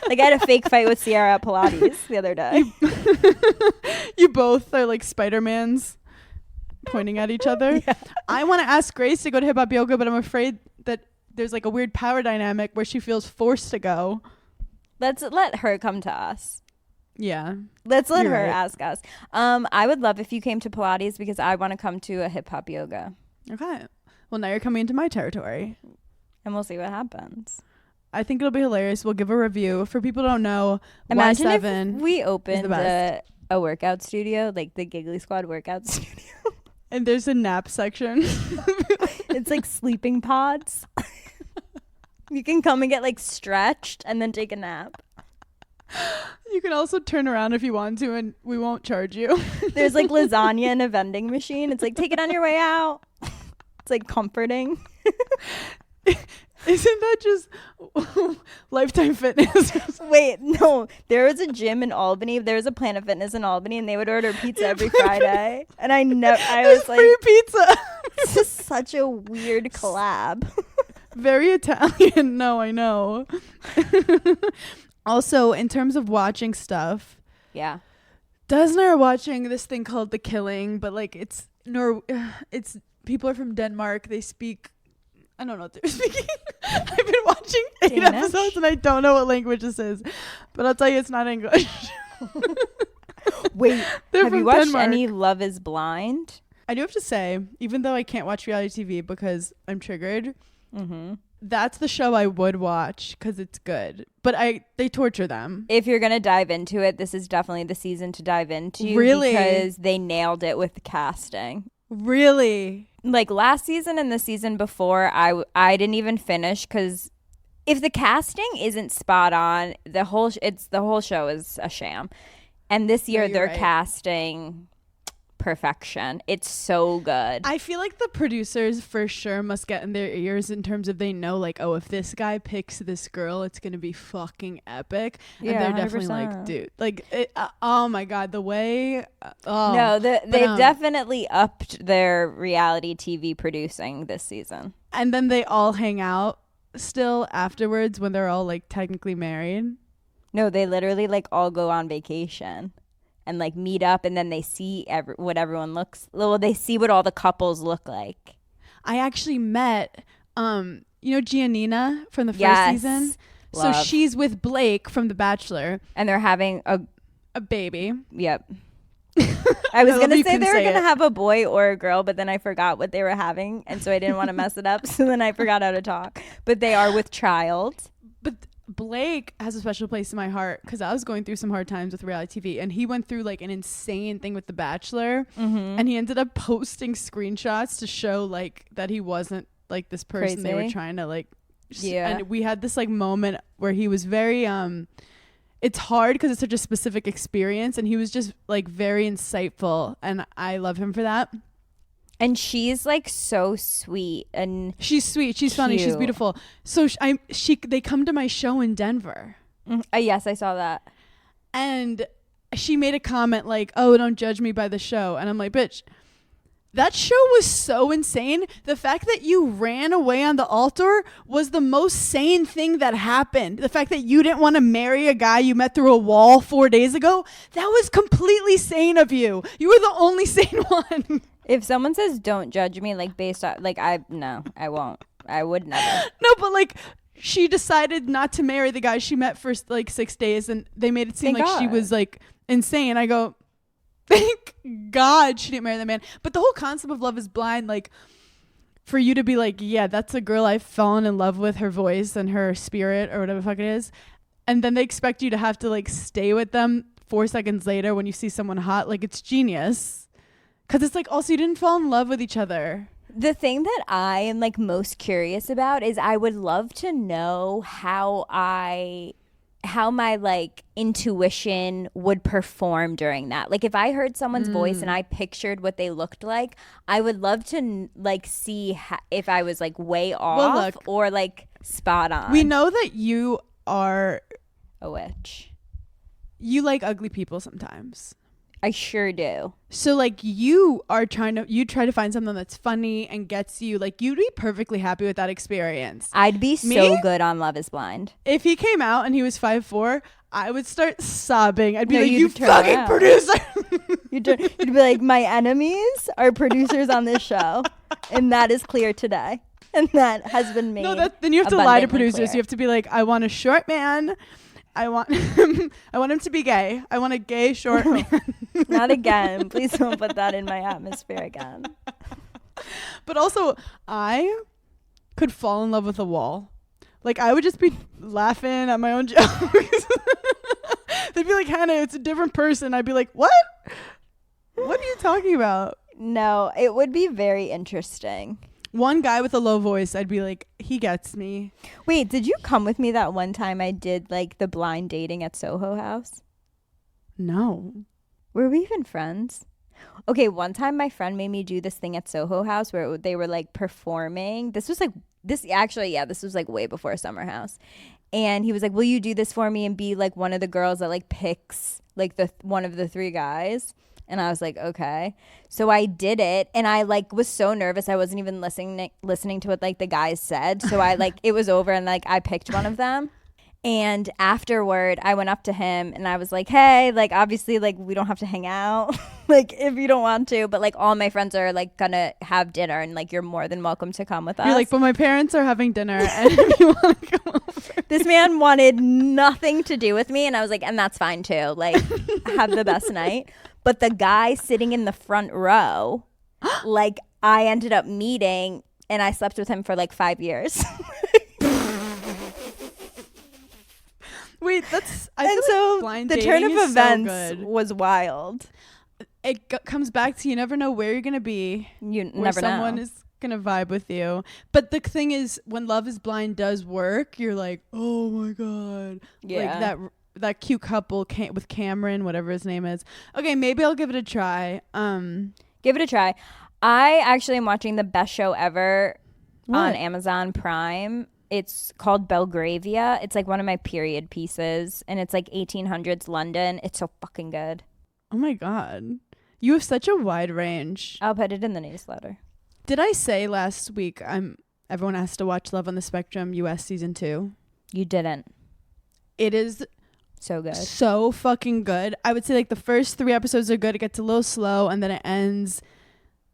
Like I had a fake fight with Sierra at Pilates the other day. You both are like Spider-Mans pointing at each other. Yeah. I want to ask Grace to go to hip hop yoga, but I'm afraid that there's like a weird power dynamic where she feels forced to go. Let's let her come to us. Yeah. Let's let You're her right. ask us. I would love if you came to Pilates because I want to come to a hip hop yoga, Okay. Well, now you're coming into my territory. and we'll see what happens. I think it'll be hilarious. We'll give a review. For people who don't know, Imagine Y7 if we opened best. a workout studio, like the Giggly Squad workout studio. and there's a nap section. It's like sleeping pods. You can come and get like stretched and then take a nap. You can also turn around if you want to, and we won't charge you. There's like lasagna in a vending machine. It's like, take it on your way out. It's like comforting. Isn't that just Lifetime Fitness? Wait, no. There was a gym in Albany. There was a Planet Fitness in Albany, and they would order pizza every Friday. And I was like, free pizza. this is such a weird collab. Very Italian. No, I know. Also, in terms of watching stuff, Yeah. Des and I are watching this thing called The Killing, but like it's people are from Denmark. They speak, I don't know what they're speaking. I've been watching 8 Danish? episodes and I don't know what language this is. But I'll tell you, it's not English. Wait, They're have you from watched Denmark. any Love is Blind? I do have to say, even though I can't watch reality TV because I'm triggered, that's the show I would watch because it's good. But they torture them. If you're going to dive into it, this is definitely the season to dive into. Really? Because they nailed it with the casting. Really? Like last season and the season before, I didn't even finish because if the casting isn't spot on, the whole show is a sham. And this year you're they're right. casting perfection. It's so good. I feel like the producers for sure must get in their ears in terms of they know like, oh, if this guy picks this girl, it's gonna be fucking epic. Yeah, and they're definitely 100%. like, dude, like, oh my god, the way. They've definitely upped their reality TV producing this season. And then they all hang out still afterwards when they're all like technically married. No, they literally like all go on vacation and like meet up, and then they see what everyone looks. Well, they see what all the couples look like. I actually met, Giannina from the first Yes. season. Love. So she's with Blake from The Bachelor, And they're having a baby. Yep. I was I love gonna you say couldn't they were say gonna it. have a boy or a girl, but then I forgot what they were having, and so I didn't want to mess it up. So then I forgot how to talk. But they are with child. But Blake has a special place in my heart because I was going through some hard times with reality TV, and he went through like an insane thing with The Bachelor, and he ended up posting screenshots to show like that he wasn't like this person they were Crazy. trying to like. Yeah. And we had this like moment where he was very it's hard because it's such a specific experience, and he was just like very insightful, and I love him for that. And she's like so sweet, and She's sweet, she's funny, she's Cute. beautiful. So they come to my show in Denver. yes, I saw that. And she made a comment like, oh, don't judge me by the show. And I'm like, bitch, that show was so insane. The fact that you ran away on the altar was the most sane thing that happened. The fact that you didn't want to marry a guy you met through a wall 4 days ago, that was completely sane of you. You were the only sane one. If someone says don't judge me, like based on like I won't. I would never. No, but like she decided not to marry the guy she met for like 6 days, and they made it seem Thank like she God. was like insane. I go, thank God she didn't marry that man. But the whole concept of Love is Blind, like for you to be like, yeah, that's a girl I've fallen in love with, her voice and her spirit or whatever the fuck it is, and then they expect you to have to like stay with them 4 seconds later when you see someone hot, like it's genius. Because it's like also you didn't fall in love with each other. The thing that I am like most curious about is I would love to know how my like intuition would perform during that. Like if I heard someone's voice and I pictured what they looked like, I would love to like see if I was like way off look, or like spot on. We know that you are, a witch. you like ugly people sometimes. I sure do. So like you try to find something that's funny and gets you, like you'd be perfectly happy with that experience. I'd be Me? so good on Love is Blind. If he came out and he was 5'4", I would start sobbing. I'd be No, like, you'd you turn fucking around. producer. You'd be like, my enemies are producers on this show, and that is clear today, and that has been made. No, then you have to lie to abundantly producers. clear. You have to be like, I want a short man. I want him to be gay. I want a gay short man. Not again. Please don't put that in my atmosphere again. But also, I could fall in love with a wall. Like, I would just be laughing at my own jokes. They'd be like, Hannah, it's a different person. I'd be like, what? What are you talking about? No, it would be very interesting. One guy with a low voice, I'd be like, he gets me. Wait, did you come with me that one time I did like the blind dating at Soho House? No. Were we even friends? Okay, one time my friend made me do this thing at Soho House where they were like performing. This was like this was like way before Summer House. And he was like, "Will you do this for me and be like one of the girls that like picks like one of the 3 guys?" And I was like, "Okay." So I did it, and I like was so nervous I wasn't even listening to what like the guys said. So I like it was over, and like I picked one of them. And afterward, I went up to him and I was like, hey, like, obviously, like, we don't have to hang out, like, if you don't want to. But, like, all my friends are, like, gonna have dinner and, like, you're more than welcome to come with us. You're like, but my parents are having dinner and if you want to come over. This man wanted nothing to do with me. And I was like, and that's fine, too. Like, have the best night. But the guy sitting in the front row, like, I ended up meeting and I slept with him for, like, 5 years. Wait, that's I And feel so like blind the dating turn of is so events good. was wild. It comes back to you never know where you're gonna be. You Where never someone know. is gonna vibe with you. But the thing is, when Love Is Blind does work, you're like, oh my god, Yeah. like that cute couple with Cameron, whatever his name is. Okay, maybe I'll give it a try. Give it a try. I actually am watching the best show ever on What? Amazon Prime. It's called Belgravia. It's like one of my period pieces, and it's like 1800s London. It's so fucking good. Oh my god, you have such a wide range. I'll put it in the newsletter. Did I say last week everyone has to watch Love on the Spectrum US season 2? You didn't. It is So good. so fucking good. I would say like the first 3 episodes are good. It gets a little slow and then it ends.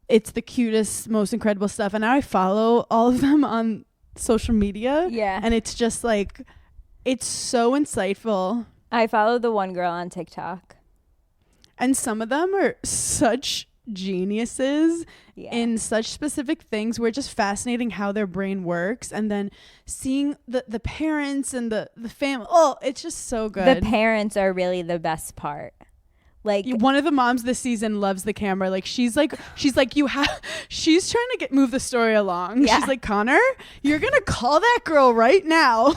It's the cutest, most incredible stuff. And now I follow all of them on social media. Yeah. And it's just like, it's so insightful. I follow the one girl on TikTok. And some of them are such geniuses Yeah. in such specific things where it's just fascinating how their brain works. And then seeing the parents and the family. Oh, it's just so good. The parents are really the best part. Like, One of the moms this season loves the camera. Like she's like she's trying to move the story along. Yeah. She's like, Connor, you're gonna call that girl right now.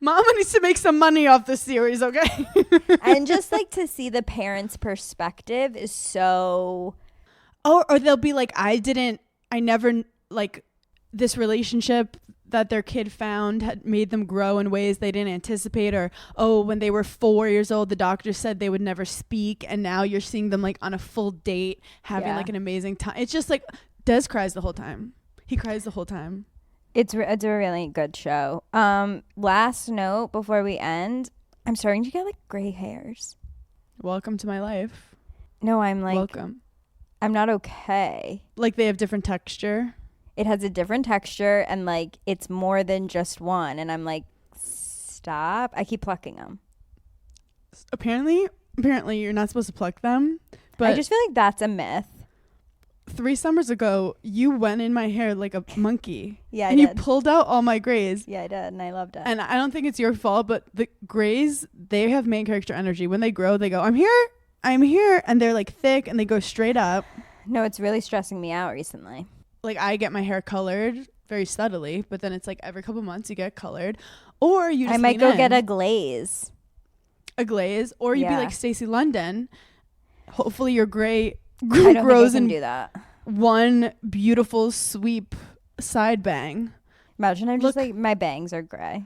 Mama needs to make some money off this series, okay? and just like to see the parents' perspective is so. Or they'll be like, I never like this relationship that their kid found had made them grow in ways they didn't anticipate. Or, oh, when they were 4 years old, the doctor said they would never speak. And now you're seeing them like on a full date, having like an amazing time. It's just like, Des cries the whole time. He cries the whole time. It's a really good show. Last note before we end, I'm starting to get like gray hairs. Welcome to my life. No, I'm like, Welcome. I'm not okay. Like they have different texture. It has a different texture and like it's more than just one. And I'm like, stop. I keep plucking them. Apparently you're not supposed to pluck them. But I just feel like that's a myth. 3 summers ago, you went in my hair like a monkey. Yeah, I and you did. pulled out all my grays. Yeah, I did. And I loved it. And I don't think it's your fault, but the grays, they have main character energy. When they grow, they go, I'm here. And they're like thick and they go straight up. No, it's really stressing me out recently. Like I get my hair colored very subtly, but then it's like every couple months you get colored. Or you just I might lean go in. get a glaze. A glaze. Or you'd be Yeah. like Stacey London. Hopefully your gray I don't grows think I can in do that. one beautiful sweep side bang. Imagine I'm just Look- like, my bangs are gray.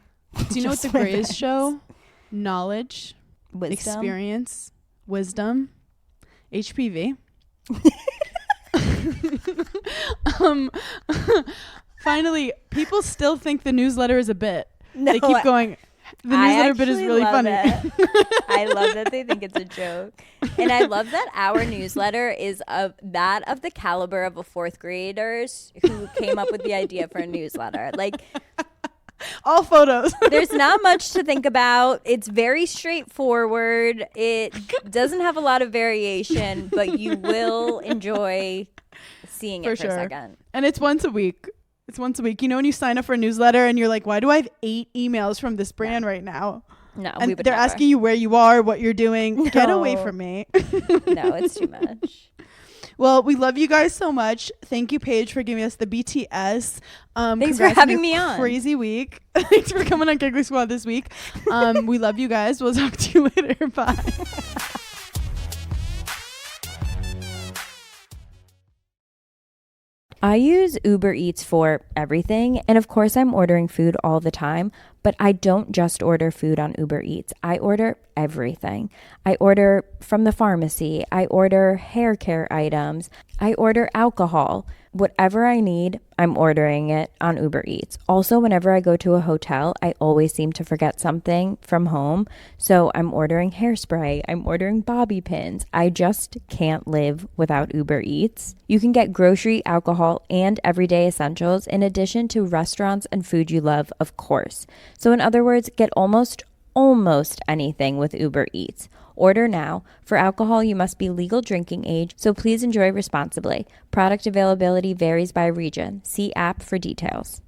Do you know what the Just my grays bangs. show? Knowledge, Wisdom. experience, wisdom, HPV. um, finally, people still think the newsletter is a bit. No, They keep going. The newsletter bit is actually really love funny. it. I love that they think it's a joke. And I love that our newsletter is of the caliber of a 4th graders who came up with the idea for a newsletter. Like, All photos. there's not much to think about. It's very straightforward. It doesn't have a lot of variation, but you will enjoy seeing it For for sure. a second. And it's once a week. It's once a week. You know when you sign up for a newsletter and you're like, why do I have 8 emails from this brand right now? No, And we would they're never. asking you where you are, what you're doing. Get away No. from me. No, it's too much. Well, we love you guys so much. Thank you, Paige, for giving us the BTS. Thanks for congrats on having your me on. Crazy week. Thanks for coming on Giggling Squad this week. We love you guys. We'll talk to you later. Bye. I use Uber Eats for everything. And of course, I'm ordering food all the time. But I don't just order food on Uber Eats. I order everything. I order from the pharmacy. I order hair care items. I order alcohol. Whatever I need, I'm ordering it on Uber Eats. Also, whenever I go to a hotel, I always seem to forget something from home. So I'm ordering hairspray. I'm ordering bobby pins. I just can't live without Uber Eats. You can get grocery, alcohol, and everyday essentials in addition to restaurants and food you love, of course. So in other words, get almost anything with Uber Eats. Order now. For alcohol, you must be legal drinking age, so please enjoy responsibly. Product availability varies by region. See app for details.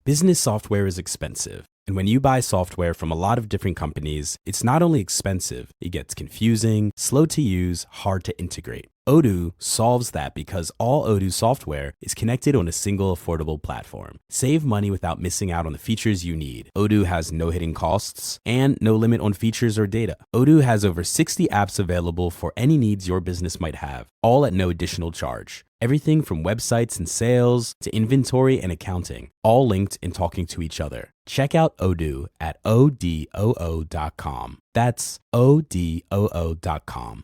Business software is expensive. And when you buy software from a lot of different companies, it's not only expensive, it gets confusing, slow to use, hard to integrate. Odoo solves that because all Odoo software is connected on a single affordable platform. Save money without missing out on the features you need. Odoo has no hidden costs and no limit on features or data. Odoo has over 60 apps available for any needs your business might have, all at no additional charge. Everything from websites and sales to inventory and accounting, all linked and talking to each other. Check out Odoo at odoo.com. That's odoo.com.